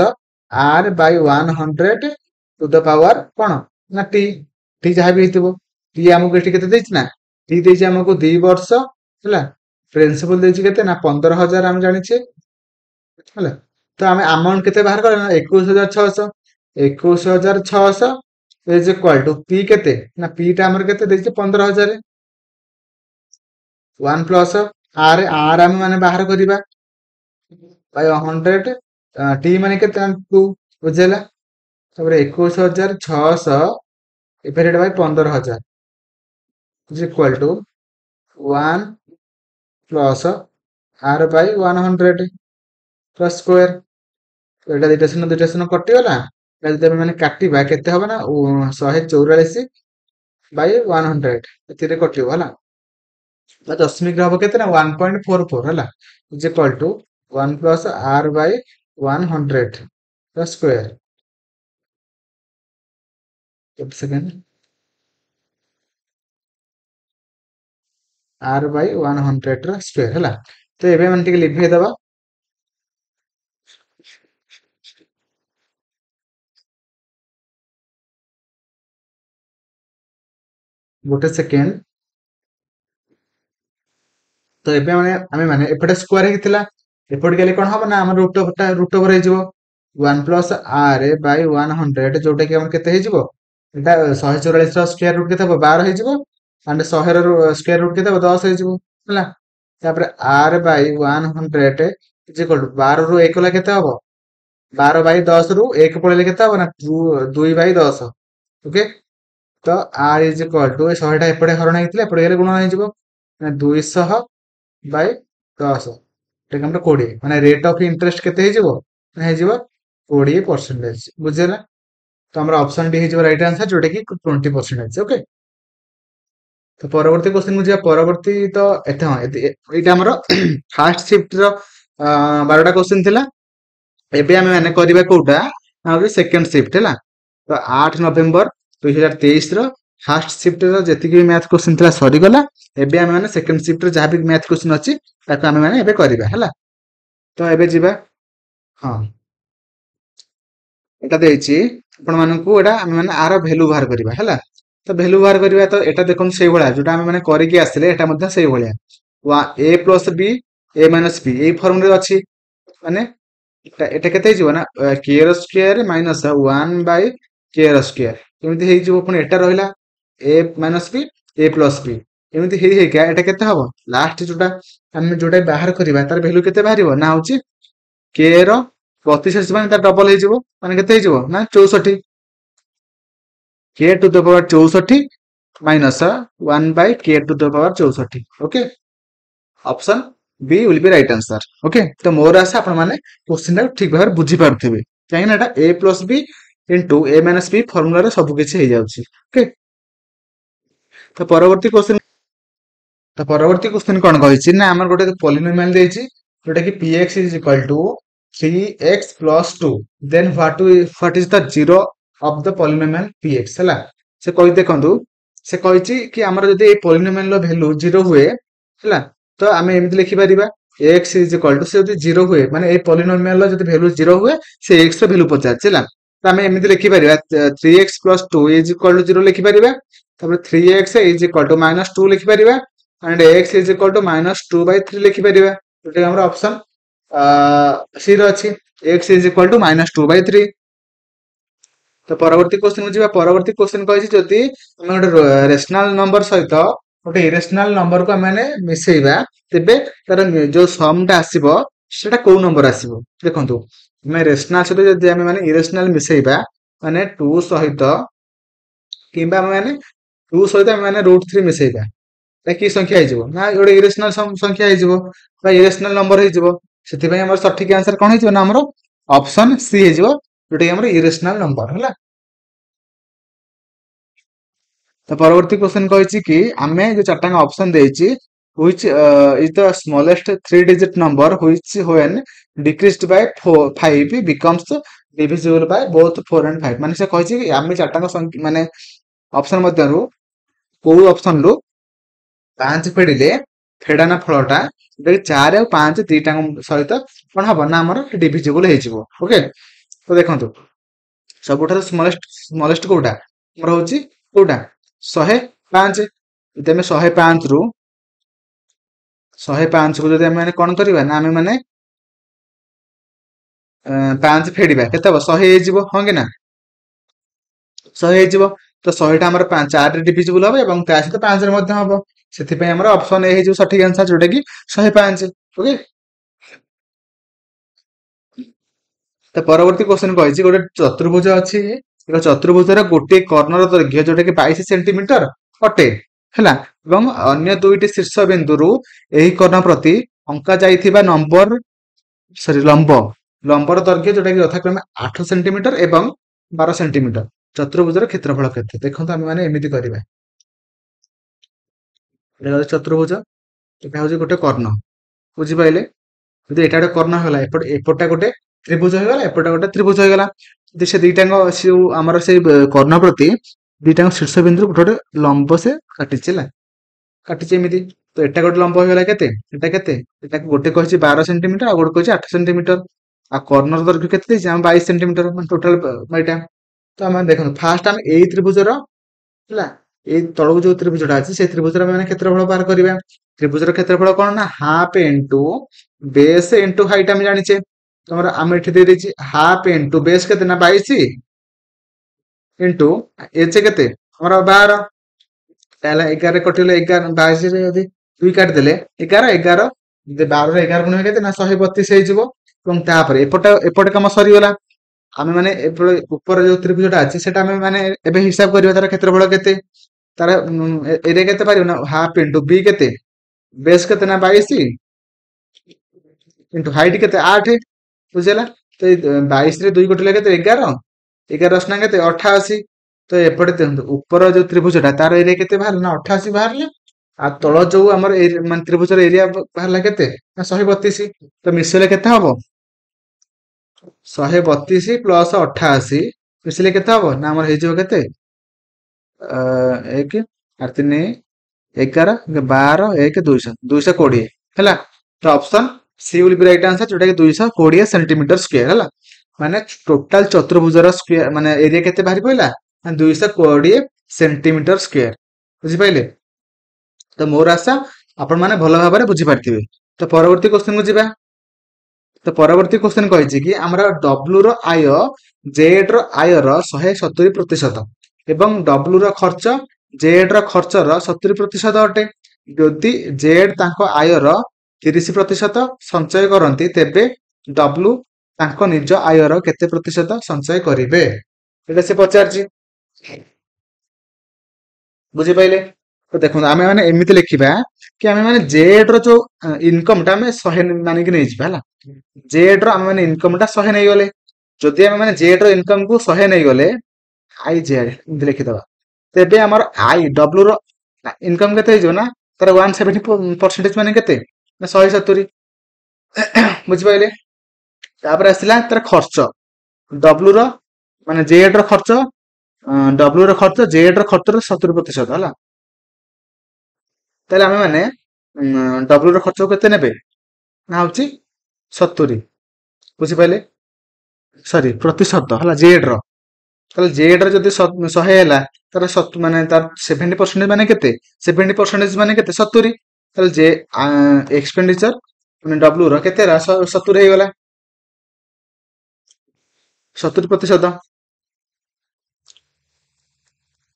r by 100 to the power कौन ना t t जहाँ भी हो t आमको ये केते देछि ना t देछि हमको 2 वर्ष हैला प्रिंसिपल देछि केते ना 15,000 हम जानिछे हैला तो हमें अमाउंट केते बाहर कर 21,600 21,600 इज इक्वल टू p केते ना p टा हमर केते देछि 15,000 1 प्लस आर आर आम माने बाहर करिबा बाय 100 टी माने केते 2 बुझेला तबरे 21,600 divided by 15,000 is equal to 1 plus R by 100 plus square तो एटा दुटा शून्य कटि गला जदि हम माने काटिबा केते होबा ना 144 बाय 100 एतिरे कटिबो हला दशमिक हम के 1.44 है is equal to 1 plus R by 100 square second R by 100 square है तो ये मैंने टिके लिखि दबा गोटे सेकेंड तो ये माने आमे माने एपटे स्क्वायर हेतिला एपटे गेले कोन हबो ना हमर रूट ओवर हो जिवो वन प्लस आर बाय 100 जोटा कि केते हेजिबो एटा 144 रो स्क्वायर रूट केते हबो 12 हेजिबो एंड 100 रो स्क्वायर रूट केते हबो 10 हेजिबो हला तापर R by 100 is equal to 12 रो 1 ला केते हबो 12 बाय 10 रू 1 पळेले केते हबो ना 2 बाय 10 ओके तो आर इज इक्वल टू 100 टा एपटे हरण हेतिले एपटे गेले गुणन हेजिबो 200 बाय 10 एटा हमर 20 माने रेट ऑफ इंटरेस्ट केते हेजिबो हेजिबो 20% बुझिला तो हमारा ऑप्शन डी है राइट आंसर जोटा कि 20% ओके तो परवर्ती क्वेश्चन मुझे परवर्ती तो एते हाँ एटा हमर फास्ट शिफ्ट रो 12टा क्वेश्चन थिला एबे हमें माने करबा कोटा हमर सेकंड शिफ्ट हैला तो 8 नवंबर 2023 रो फास्ट शिफ्ट रो जति कि मैथ क्वेश्चन थिला सरी गला एबे हमें माने सेकंड शिफ्ट रो जहा भी मैथ क्वेश्चन अछि ताको हमें माने एबे करबा हैला तो एबे जिबा हाँ এটা ଦେଇଛି ଆପଣ ମାନଙ୍କୁ ଏଟା ଆମେ ମାନେ ଆର ଭ୍ୟାଲୁ ବାହାର କରିବା ହେଲା ତ ଭ୍ୟାଲୁ ବାହାର କରିବା ତ ଏଟା ଦେଖନ୍ତୁ ସେଇ ଭଳିଆ ଯୋଉଟା ଆମେ ମାନେ କରିକି ଆସିଲେ ଏଟା ମଧ୍ୟ ସେଇ ଭଳିଆ a plus b a minus b ଏଇ ଫର୍ମରେ ଅଛି ମାନେ ଏଟା କେତେ ହେଇଯିବ ନା k ର ସ୍କୋୟାର ମାଇନସ 1 ବାଇ k ର ସ୍କୋୟାର ଏମିତି ହେଇଯିବ ପୁଣି ଏଟା ରହିଲା a minus b a plus b ଏମିତି ହେଇ ହେଇକା ଏଟା କେତେ ହବ ଲାଷ୍ଟ ଯୋଉଟା ଆମେ ଯୋଉଟା ବାହାର କରିବା ତାର ଭ୍ୟାଲୁ କେତେ ବାହାରିବ ନା ହଉଛି k ର 32 ମାନେ ତାର ଡବଲ ହେଇଯିବ ମାନେ କେତେ ହେଇଯିବ ନା 64 k to the power 64 minus 1 by k to the power 64 okay option B will be right answer okay तो मोर आशा आपण माने क्वेश्चन टा ठीक भाबरे बुझी पारथिबे काहे ना एटा a plus b into a minus b formula रे सब किछि हे जाउछि ओके तो परवर्ती क्वेश्चन कोन कहिछि ना हमर गोटे पॉलिनोमियल देछि जोटा कि px is equal to 3x plus 2 then what is the zero of the polynomial px ହେଲା ସେ କହି ଦେଖନ୍ତୁ ସେ କହିଛି କି ଆମର ଯଦି এই polynomial ର value 0 ହୁଏ ହେଲା ତ ଆମେ ଏମିତି ଲେଖି ପାରିବା x is equal to ସେ ଯଦି 0 ହୁଏ ମାନେ এই polynomial ର ଯଦି value 0 ହୁଏ ସେ x ର value ପଚାରୁଛି ହେଲା ତ ଆମେ ଏମିତି ଲେଖି ପାରିବା 3x plus 2 is equal to 0 ଲେଖି ପାରିବା ତାପରେ 3x is equal to minus 2 ଲେଖି ପାରିବା and x is equal to minus 2 by 3 ଲେଖି ପାରିବା ଯୋଉଟା ଆମର ଅପସନ सी अच्छी x इज इक्वल टू -2/3 तो परवर्ती क्वेश्चन मुझे परवर्ती क्वेश्चन कहि जदि हम गोटे रेशनल नंबर सहित गोटे इरेशनल नंबर को मैंने मिसेइबा तेबे तार जो सम टा आसीबो सेटा को नंबर आसीबो देखंतु मैं रेशनल सहित जदि हम माने इरेशनल मिसेइबा माने 2 सहित किबा माने 2 सहित हम माने √3 मिसेइबा कि संख्या हो ना गोटे इरेशनल संख्या हो इरेशनल नंबर हो ସେଥିପାଇଁ ଆମର ସଠିକ आंसर କଣ ହେଇଯିବ ନା ଆମର ऑप्शन सी ହେଇଯିବ ଯୋଉଟା କି ଆମର इरेशनल नंबर ହେଲା ତ ପରବର୍ତ୍ତୀ क्वेश्चन କହିଛି କି ଆମେ ଯୋଉ ଚାରଟା ऑप्शन ଦେଇଛି which is the smallest three digit number which when decreased by 5 becomes divisible by both 4 and 5 ମାନେ ସେ କହିଛି କି ଆମେ ଚାରଟା ମାନେ ऑप्शन ମଧ୍ୟରୁ କୋଉ ऑप्शन ରୁ 5 फेडिले फेडाना फलटा जोटा 4 और 5 दीटा सहित कौन हम ना आम डिविजिबल ओके तो देखो सबुठ स्मलेस्ट कौटा हूँ कौटा 105 यदि आम 105 रु 105 को जब आम कौन करवा ना आम मैंने 5 फेडिबा केते हम 100 हाँ कि ना 100 तो 100टा आम 4 डिविजिबल हम और ता सहित 5 हम से ऑप्शन ए हो सठिक आंसर जोटा कि 105 ओके तो परवर्ती क्वेश्चन कही गोटे चतुर्भुज अच्छी चतुर्भुजर गोटे कर्णर दैर्घ्य जोटा कि 22 सेंटीमीटर अटे है अन्य दुईटी शीर्ष बिंदु कर्ण प्रति अंका जाइथिबा नंबर सॉरी लंबर दैर्घ्य जोटा कि यथाक्रमे 8 सेंटीमीटर एवं 12 सेंटीमीटर चतुर्भुजर क्षेत्रफल केते देखो आम मैंने एमती करवा चतुर्भुज এটা হচ্ছে গোটে কর্ণ বুঝিপাইলে যদি এটা গোটে কর্ণ হলা এপটটা গোটে ত্রিভুজ হয়ে গলা এপটটা গোটে ত্রিভুজ হয়ে গলা যদি সে দুইটাঙ্গ আমার সেই কর্ণ প্রতি দুইটাঙ্গ শীর্ষ বিন্দু গোটে গোটে লম্ব সে কাটিছে ହେଲା কাটিছে এমিতি তো এটা গোটে লম্ব হয়ে গলা কেতে এটা গোটে কইছি 12 সেন্টিমিটার আর গোটে কইছি 8 সেন্টিমিটার আর কর্ণর দৈর্ঘ্য কেতে দিছি আমি 22 সেন্টিমিটার মানে টোটাল এটা তো আমি দেখুন ফার্স্ট আমি এই ত্রিভুজর ହେଲା এই তଳକୁ ଯୋଉ ତ୍ରିଭୁଜଟା ଅଛି ସେ ତ୍ରିଭୁଜର ଆମେ କ୍ଷେତ୍ରଫଳ ବାହାର କରିବା ତ୍ରିଭୁଜର କ୍ଷେତ୍ରଫଳ କଣ ନା ହାଫ ଇନଟୁ ବେସ୍ ଇନଟୁ ହାଇଟ୍ ଆମେ ଜାଣିଛେ ତମର ଆମେ ଏଠି ଦେଇ ଦେଇଛି ହାଫ ଇଣ୍ଟୁ ବେସ୍ କେତେ ନା 22 ଇଣ୍ଟୁ ଏଚ୍ କେତେ ଆମର 12 ତାହେଲେ 11 କଟିଲେ 11 22 ରେ ଯଦି 2 କାଟିଦେଲେ 11 11 ଯଦି 12 ରେ 11 ଗୁଣ କେତେ ନା 132 ହେଇଯିବ ଏବଂ ତାପରେ ଏପଟେ କାମ ସରିଗଲା ଆମେ ମାନେ ଏପଟେ ଉପର ଯୋଉ ତ୍ରିଭୁଜଟା ଅଛି ସେଟା ଆମେ ମାନେ ଏବେ ହିସାବ କରିବା ତାର କ୍ଷେତ୍ରଫଳ କେତେ ତାର ଏରିଆ କେତେ ପାରିବ ନା ହାଫ ଇଣ୍ଟୁ ବି କେତେ ବେସ୍ କେତେ ନା 22 ଇଣ୍ଟୁ ହାଇଟ୍ କେତେ 8 ବୁଝିଲା ତ ଏଇ 22 ରେ 2 କଟିଲେ କେତେ 11 11 ଅଶୀ ନା କେତେ 88 ତ ଏପଟେ ଦେଖନ୍ତୁ ଉପର ଯୋଉ ତ୍ରିଭୁଜଟା ତାର ଏରିଆ କେତେ ବାହାରିଲା ନା 88 ବାହାରିଲା ଆଉ ତଳ ଯୋଉ ଆମର ମାନେ ତ୍ରିଭୁଜର ଏରିଆ ବାହାରିଲା କେତେ ନା 132 ତ ମିଶିଲେ କେତେ ହବ 132 ପ୍ଲସ 88 ମିଶିଲେ କେତେ ହବ ନା ଆମର ହେଇଯିବ କେତେ 1 ଆଉ 3 11 12 1 200 220 ହେଲା ତ option C will be right answer ଯୋଉଟା କି 220 ସେଣ୍ଟିମିଟର ସ୍କ୍ୱାର ହେଲା ମାନେ ଟୋଟାଲ ଚତୁର୍ଭୁଜର ସ୍କ୍ୱାର ମାନେ ଏରିଆ କେତେ ବାହାରି ପଇଲା ନା 220 ସେଣ୍ଟିମିଟର ସ୍କ୍ୱାର ବୁଝିପାଇଲେ ତ ମୋର ଆଶା ଆପଣ ମାନେ ଭଲ ଭାବରେ ବୁଝିପାରିଥିବେ ତ ପରବର୍ତ୍ତୀ କ୍ୱେଶ୍ଚନ କୁ ଯିବା ତ ପରବର୍ତ୍ତୀ କ୍ୱେଶ୍ଚନ କହିଛି କି ଆମର W ର ଆୟ Z ର ଆୟର 170% ଏବଂ W ର ଖର୍ଚ୍ଚ Z ର ଖର୍ଚ୍ଚର 70% ଅଟେ ଯଦି Z ତାଙ୍କ ଆୟର 30% ସଞ୍ଚୟ କରନ୍ତି ତେବେ W ତାଙ୍କ ନିଜ ଆୟର କେତେ ପ୍ରତିଶତ ସଞ୍ଚୟ କରିବେ ଏଇଟା ସେ ପଚାରିଛି ବୁଝିପାଇଲେ ତ ଦେଖନ୍ତୁ ଆମେ ମାନେ ଏମିତି ଲେଖିବା କି ଆମେ ମାନେ ଜେଡ୍ ର ଯୋଉ ଇନକମ ଟା ଆମେ 100 ମାନିକି ନେଇଯିବା ହେଲା ଜେଡ୍ ର ଆମେ ମାନେ ଇନକମ ଟା 100 ନେଇଗଲେ ଯଦି ଆମେ ମାନେ ଜେଡ୍ ର ଇନକମ କୁ 100 ନେଇଗଲେ ଆଇ ଜେଡ୍ ଏମିତି ଲେଖିଦବା ତେବେ ଆମର ଆଇ ଡବ୍ଲୁ ର ଇନକମ କେତେ ହେଇଯିବ ନା ତାର 170% ମାନେ କେତେ ନା 170 ବୁଝିପାଇଲେ ତାପରେ ଆସିଲା ତାର ଖର୍ଚ୍ଚ ଡବ୍ଲୁ ର ମାନେ ଜେଡ୍ ର ଖର୍ଚ୍ଚ ଡବ୍ଲୁ ର ଖର୍ଚ୍ଚ ଜେଡ୍ ର ଖର୍ଚ୍ଚର 70% ହେଲା ତାହେଲେ ଆମେ ମାନେ ଡବ୍ଲୁ ର ଖର୍ଚ୍ଚ କେତେ ନେବେ ନା ହଉଛି 70 ବୁଝିପାରିଲେ ସରି ପ୍ରତିଶତ ହେଲା ଜେଡ୍ ର ତାହେଲେ ଜେଡ୍ ର ଯଦି 100 ହେଲା ତାର ମାନେ ତାର 70% ମାନେ କେତେ 70% ମାନେ କେତେ 70 ତାହେଲେ ଯେ ଏକ୍ସପେଣ୍ଡିଚର ମାନେ ଡବ୍ଲୁ ର କେତେ ହେଲା 70 ହେଇଗଲା 70%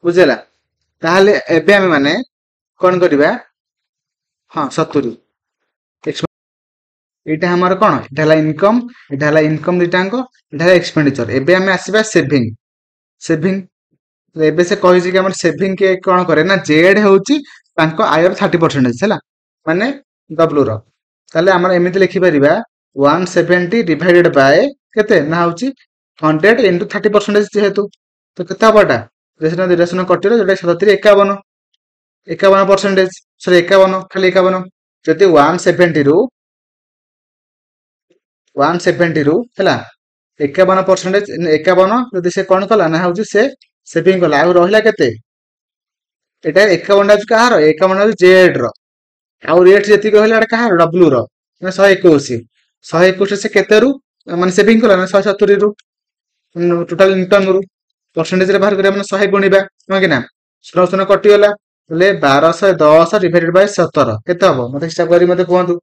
ବୁଝିଲା ତାହେଲେ ଏବେ ଆମେ ମାନେ କଣ କରିବା ହଁ 70 ଏଇଟା ଆମର କଣ ଏଟା ହେଲା ଇନକମ ଦିଟାଙ୍କ ଏଟା ହେଲା ଏକ୍ସପେଣ୍ଡିଚର ଏବେ ଆମେ ଆସିବା ସେଭିଂ ଏବେ ସେ କହିଛି କି ଆମର ସେଭିଂ କିଏ କଣ କରେ ନା ଜେଡ୍ ହେଉଛି ତାଙ୍କ ଆୟର 30% ହେଲା ମାନେ ଡବ୍ଲୁ ର ତାହେଲେ ଆମର ଏମିତି ଲେଖିପାରିବା 170 ଡିଭାଇଡେଡ ବାय କେତେ ନା ହଉଛି 100 ଇଣ୍ଟୁ 30% ଯେହେତୁ ତ କେତେ ହବ ଏଟା ରେସନ କଟିବ ଯୋଉଟା 71 51% ସରି 51 ଖାଲି 51 ଯଦି 170 ରୁ ହେଲା 51% 51 ଯଦି ସେ କଣ କଲା ନା ହଉଛି ସେ ସେଭିଂ କଲା ଆଉ ରହିଲା କେତେ ଏଟା 51 ହଉଛି କାହାର 51 ହଉଛି ଜେଡ୍ ର ଆଉ ରେଟ୍ ଯେତିକି ରହିଲା ଏଟା କାହାର ଡବ୍ଲୁ ର ମାନେ 121 ସେ କେତେରୁ ମାନେ ସେଭିଂ କଲା ନା 170 ରୁ ଟୋଟାଲ ଇନକମ ରୁ ପରସେଣ୍ଟେଜ ରେ ବାହାର କରିବା ମାନେ 100 ଗୁଣିବା ହଁ କି ନା ଶୂନ କଟିଗଲା ହେଲେ 1210 ଡିଭାଇଡେଡ ବାଇ 17 କେତେ ହବ ମତେ ହିସାବ କରି ମତେ କୁହନ୍ତୁ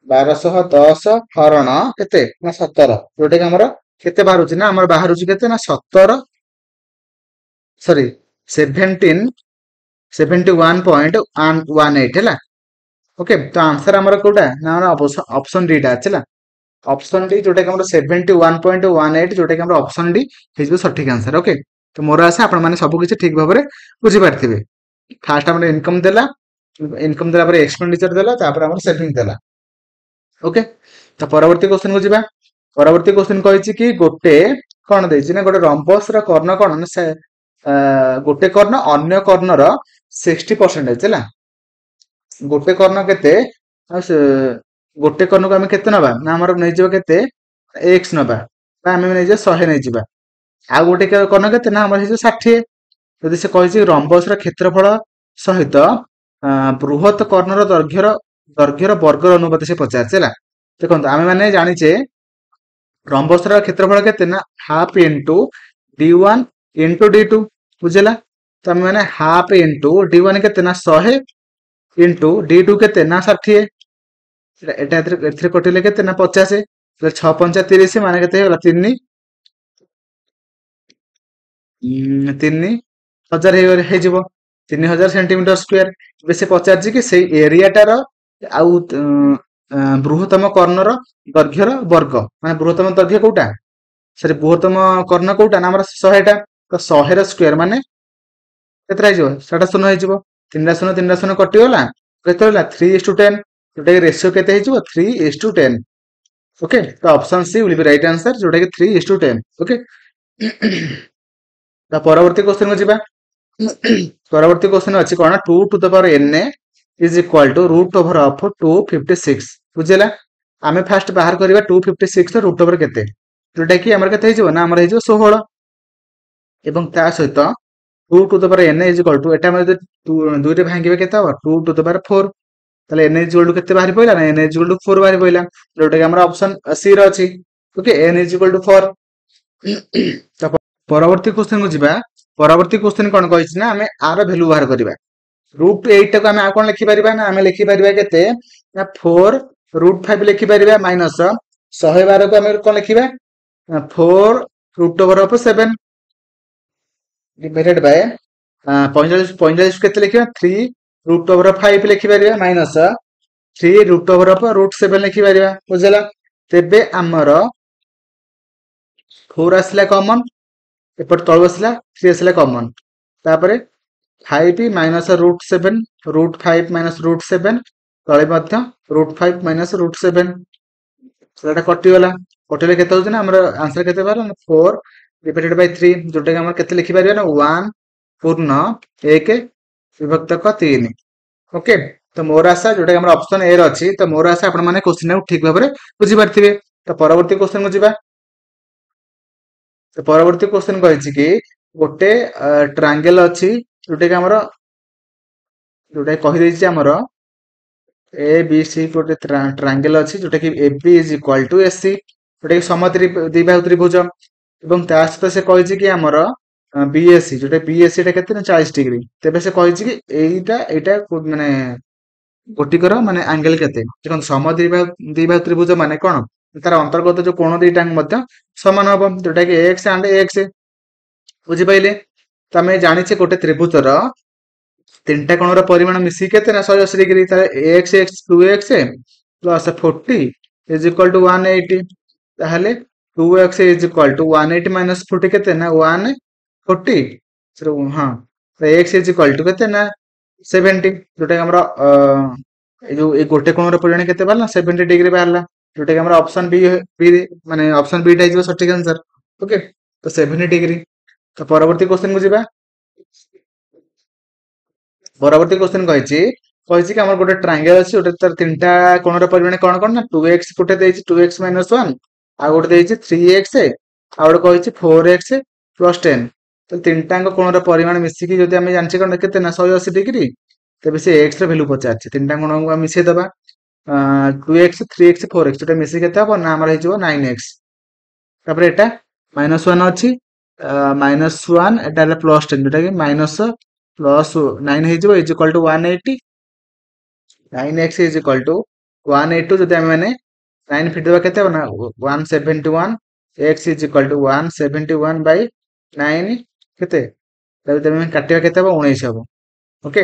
1210 ହରଣ କେତେ ନା 17 ଯୋଉଟା କି ଆମର କେତେ ବାହାରୁଛି ନା ଆମର ବାହାରୁଛି କେତେ ନା 17 ସରି 71.18 ହେଲା ଓକେ ତ ଆନ୍ସର ଆମର କୋଉଟା ନା ଆମର ଅପସନ ଡିଟା ଅଛି ହେଲା ଅପସନ ଡି ଯୋଉଟା କି ଆମର 71.18 ଯୋଉଟା କି ଆମର ଅପସନ ଡି ହେଇଯିବ ସଠିକ ଆନ୍ସର ଓକେ ତ ମୋର ଆଶା ଆପଣ ମାନେ ସବୁ କିଛି ଠିକ ଭାବରେ ବୁଝିପାରିଥିବେ ଫାଷ୍ଟ ଆମର ଇନକମ ଦେଲା ପରେ ଏକ୍ସପେଣ୍ଡିଚର ଦେଲା ତାପରେ ଆମର ସେଭିଂ ଦେଲା ଓକେ ତ ପରବର୍ତ୍ତୀ କ୍ୱେଶ୍ଚନ କୁ ଯିବା ପରବର୍ତ୍ତୀ କ୍ୱେଶ୍ଚନ କହିଛି କି ଗୋଟେ କଣ ଦେଇଛି ନା ଗୋଟେ ରମ୍ବସ ର କର୍ଣ୍ଣ କଣ ନା ଗୋଟେ କର୍ଣ୍ଣ ଅନ୍ୟ କର୍ଣ୍ଣର 60% ହେଲା ଗୋଟେ କର୍ଣ୍ଣ କେତେ ଗୋଟେ କର୍ଣ୍ଣକୁ ଆମେ କେତେ ନବା ନା ଆମର ନେଇଯିବା କେତେ ଏକ୍ସ ନବା ନା ଆମେ ନେଇଯିବା 100 ନେଇଯିବା ଆଉ ଗୋଟେ କର୍ଣ୍ଣ କେତେ ନା ଆମର ହେଇଯିବ 60 ଯଦି ସେ କହିଛି ରମ୍ବସର କ୍ଷେତ୍ରଫଳ ସହିତ ବୃହତ କର୍ଣ୍ଣର ଦୈର୍ଘ୍ୟର ବର୍ଗର ଅନୁପାତ ସେ ପଚାରିଛି ହେଲା ଦେଖନ୍ତୁ ଆମେ ମାନେ ଜାଣିଛେ ରମ୍ବସର କ୍ଷେତ୍ରଫଳ କେତେ ନା half into d1 into d2 ବୁଝିଲା ତ ଆମେ ମାନେ ହାଫ ଇଣ୍ଟୁ d1 କେତେ ନା 100 ଇଣ୍ଟୁ d2 କେତେ ନା 60 ଏଥିରେ କଟିଲେ କେତେ ନା 50। 6 ପଞ୍ଚା 30 ମାନେ କେତେ ହେଇଗଲା 3,000 ହେଇଯିବ 3,000 ସେଣ୍ଟିମିଟର ସ୍କୋୟାର। ଏବେ ସେ ପଚାରିଛି କି ସେଇ ଏରିଆଟାର ଆଉ ବୃହତ୍ତମ କର୍ଣ୍ଣର ଦୈର୍ଘ୍ୟର ବର୍ଗ, ମାନେ ବୃହତ୍ତମ ଦୈର୍ଘ୍ୟ କୋଉଟା, ସରି ବୃହତ୍ତମ କର୍ଣ୍ଣ କୋଉଟା ନା ଆମର 100ଟା। ତ 100ର ସ୍କୋୟାର ମାନେ କେତେଟା ହେଇଯିବ, 100 ହେଇଯିବ। 3 ଶୂନ କଟିଗଲା, କେତେ ହେଲା 3:10, ଯୋଉଟା କି ରେସିଓ କେତେ ହେଇଯିବ 3:10। ଓକେ, ତ option C will be right answer, ଯୋଉଟା କି 3:10। ଓକେ, ତ ପରବର୍ତ୍ତୀ କ୍ୱେଶ୍ଚନ କୁ ଯିବା। ପରବର୍ତ୍ତୀ କ୍ୱେଶ୍ଚନ ଅଛି କଣ, 2 to the power n is equal to root over of 256। ବୁଝିଲା, ଆମେ ଫାଷ୍ଟ ବାହାର କରିବା 256 ର ରୁଟ୍ ଓଭର କେତେ, ଯୋଉଟା କି ଆମର କେତେ ହେଇଯିବ ନା ଆମର ହେଇଯିବ 16। ଏବଂ ତା ସହିତ 2 to the power n is equal to, ଏଟା ଆମେ ଯଦି 2 ରେ ଭାଙ୍ଗିବା କେତେ ହବ 2 to the power 4। ତାହେଲେ n is equal to କେତେ ବାହାରି ପଇଲା ନା n is equal to 4 ବାହାରି ପଇଲା, ଯୋଉଟା କି ଆମର ଅପସନ ସି ର ଅଛି। Okay, n is equal to 4। ତ ପରବର୍ତ୍ତୀ କ୍ୱେଶ୍ଚନ କୁ ଯିବା। ପରବର୍ତ୍ତୀ କ୍ୱେଶ୍ଚନ କଣ କହିଛି ନା ଆମେ ଆର ଭ୍ୟାଲୁ ବାହାର କରିବା। √8 ଟାକୁ ଆମେ ଆଉ କଣ ଲେଖିପାରିବା ନା ଆମେ ଲେଖିପାରିବା କେତେ ନା 4√5 ଲେଖିପାରିବା, ମାଇନସ 112 କୁ ଆମେ କଣ ଲେଖିବା ନା 4√7 ଡିଭାଇଡେଡ୍ ବାय 45 କେତେ ଲେଖିବା 3√5 ଲେଖିପାରିବା, ମାଇନସ 3√7 ଲେଖିପାରିବା। ବୁଝିଲା, ତେବେ ଆମର 4 ଆସିଲା କମନ, ଏପଟେ ତଳୁ ଆସିଲା 3 ଆସିଲା କମନ, ତାପରେ 5 ମାଇନସ √7, √5 ମାଇନସ √7, ତଳେ ମଧ୍ୟ √5 ମାଇନସ √7, ସେଟା କଟିଗଲା। କଟିଲେ କେତେ ହଉଛି ନା ଆମର ଆନ୍ସର କେତେ ବାହାରିଲା ନା 4 ଡିଭାଇଡେଡ୍ ବାଇ 3, ଯୋଉଟା କି ଆମର କେତେ ଲେଖିପାରିବା ନା 1 ପୂର୍ଣ୍ଣ 1 ବିଭକ୍ତକ 3। ଓକେ, ତ ମୋର ଆଶା ଯୋଉଟା କି ଆମର ଅପସନ ଏ ର ଅଛି, ତ ମୋର ଆଶା ଆପଣ ମାନେ କ୍ୱେଶ୍ଚନ କୁ ଠିକ ଭାବରେ ବୁଝିପାରିଥିବେ। ତ ପରବର୍ତ୍ତୀ କ୍ୱେଶ୍ଚନ କୁ ଯିବା। ତ ପରବର୍ତ୍ତୀ କ୍ୱେଶ୍ଚନ କହିଛି କି ଗୋଟେ ଟ୍ରାଙ୍ଗେଲ ଅଛି, ଯୋଉଟା କି ଆମର ଯୋଉଟା କହିଦେଇଛି ଆମର ଏ ବି ସି ଗୋଟେ ଟ୍ରାଙ୍ଗେଲ ଅଛି, ଯୋଉଟା କି A B is equal to A C, ଯୋଉଟା କି ଦ୍ୱିବାହୁ ତ୍ରିଭୁଜ। ଏବଂ ତା ସହିତ ସେ କହିଛି କି ଆମର ବିଏସି, ଯୋଉଟା ବିଏସି ଟା କେତେ ନା 40 ଡିଗ୍ରୀ। ତେବେ ସେ କହିଛି କି ଏଇଟା ମାନେ ଗୋଟିକର ମାନେ ଆଙ୍ଗେଲ କେତେ। ଦେଖନ୍ତୁ ଦ୍ୱିବାହୁ ତ୍ରିଭୁଜ ମାନେ କଣ, ତାର ଅନ୍ତର୍ଗତ ଯୋଉ କୋଣ ଦିଟାଙ୍କ ମଧ୍ୟ ସମାନ ହବ, ଯୋଉଟା କି ଏକ୍ସ ଆଣ୍ଡ ଏକ୍ସ। ବୁଝିପାରିଲେ, ତ ଆମେ ଜାଣିଛେ ଗୋଟେ ତ୍ରିଭୁଜର 3ଟା କୋଣର ପରିମାଣ ମିଶିକି କେତେ ନା 180 ଡିଗ୍ରୀ। ତାହେଲେ x 2x plus 40 is equal two 180। ତାହେଲେ 2x is equal two 180 minus 40 କେତେ ନା 140। ହଁ, x ଇଜ ଇକ୍ୱାଲ ଟୁ କେତେ ନା 70, ଯୋଉଟା କି ଆମର ଏଇ ଗୋଟେ କୋଣର ପରିମାଣ କେତେ ବାହାରିଲା 70 ଡିଗ୍ରୀ ବାହାରିଲା, ଯୋଉଟା କି ଆମର ଅପସନ ବି ମାନେ ଅପସନ ବି ଟା ହେଇଯିବ ସଠିକ ଆନ୍ସର। ଓକେ, ତ 70 ଡିଗ୍ରୀ। ତ ପରବର୍ତ୍ତୀ କ୍ୱେଶ୍ଚନ କୁ ଯିବା। ପରବର୍ତ୍ତୀ କ୍ୱେଶ୍ଚନ କହିଛି କି ଆମର ଗୋଟେ ଟ୍ରାଙ୍ଗେଲ ଅଛି, ଗୋଟେ ତାର 3ଟା କୋଣର ପରିମାଣ କଣ କଣ ନା 2x ଗୋଟେ ଦେଇଛି 2x ମାଇନସ 1, ଆଉ ଗୋଟେ ଦେଇଛି 3x, ଆଉ ଗୋଟେ କହିଛି 4x ପ୍ଲସ 10। ତ 3ଟାଙ୍କ କୋଣର ପରିମାଣ ମିଶିକି ଯଦି ଆମେ ଜାଣିଛେ କଣ କେତେ ନା 180 ଡିଗ୍ରୀ, ତେବେ ସେ x ର ଭ୍ୟାଲୁ ପଚାରିଛି। 3ଟା କୋଣକୁ ଆମେ ମିଶେଇଦବା, 2x 3x 4x, ଯୋଉଟା ମିଶିକି କେତେ ହବ ନା ଆମର ହେଇଯିବ 9x। ତାପରେ ଏଟା -1 ଅଛି, -1 ଏଟା ହେଲା +10, ଯୋଉଟା କି -9 ହେଇଯିବ is equal two 180। 9x is equal two 180, ଯଦି ଆମେ ମାନେ 9 ଫିଟିଦେବା କେତେ ହବ ନା 171, x is equal two 171 Bai 9 କେତେ, ତାକୁ ଯଦି ଆମେ କାଟିବା କେତେ ହବ 19 ହବ। ଓକେ,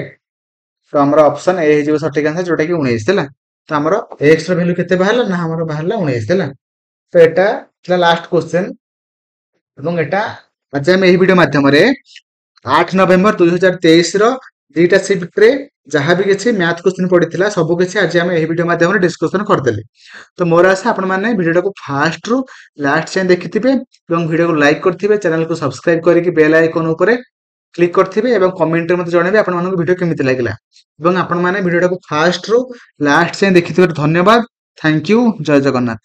ତ ଆମର ଅପସନ ଏ ହେଇଯିବ ସଠିକ ଆନ୍ସର, ଯୋଉଟା କି 19 ହେଲା। ତ ଆମର x ର ଭ୍ୟାଲୁ କେତେ ବାହାରିଲା ନା ଆମର ବାହାରିଲା 19 ହେଲା। ତ ଏଟା ଥିଲା ଲାଷ୍ଟ କ୍ୱେଶ୍ଚନ, ଏବଂ ଏଟା ଆଜି ଆମେ ଏହି ଭିଡିଓ ମାଧ୍ୟମରେ 8 ନଭେମ୍ବର 2023 ର 2ଟା ଶିଫ୍ଟରେ ଯାହା ବି କିଛି ମ୍ୟାଥ କ୍ୱେଶ୍ଚନ ପଡିଥିଲା ସବୁ କିଛି ଆଜି ଆମେ ଏହି ଭିଡିଓ ମାଧ୍ୟମରେ ଡିସ୍କସନ କରିଦେଲେ। ତ ମୋର ଆଶା ଆପଣ ମାନେ ଭିଡିଓଟାକୁ ଫାଷ୍ଟ ରୁ ଲାଷ୍ଟ ଯାଏଁ ଦେଖିଥିବେ ଏବଂ ଭିଡିଓକୁ ଲାଇକ୍ କରିଥିବେ, ଚ୍ୟାନେଲକୁ ସବସ୍କ୍ରାଇବ କରିକି ବେଲ ଆଇକନ ଉପରେ କ୍ଲିକ୍ କରିଥିବେ ଏବଂ କମେଣ୍ଟରେ ମୋତେ ଜଣେଇବେ ଆପଣମାନଙ୍କୁ ଭିଡିଓ କେମିତି ଲାଗିଲା। ଏବଂ ଆପଣମାନେ ଭିଡିଓଟାକୁ ଫାଷ୍ଟ ରୁ ଲାଷ୍ଟ ଯାଏଁ ଦେଖିଥିବାରୁ ଧନ୍ୟବାଦ। Thank you, Jay Jagannath.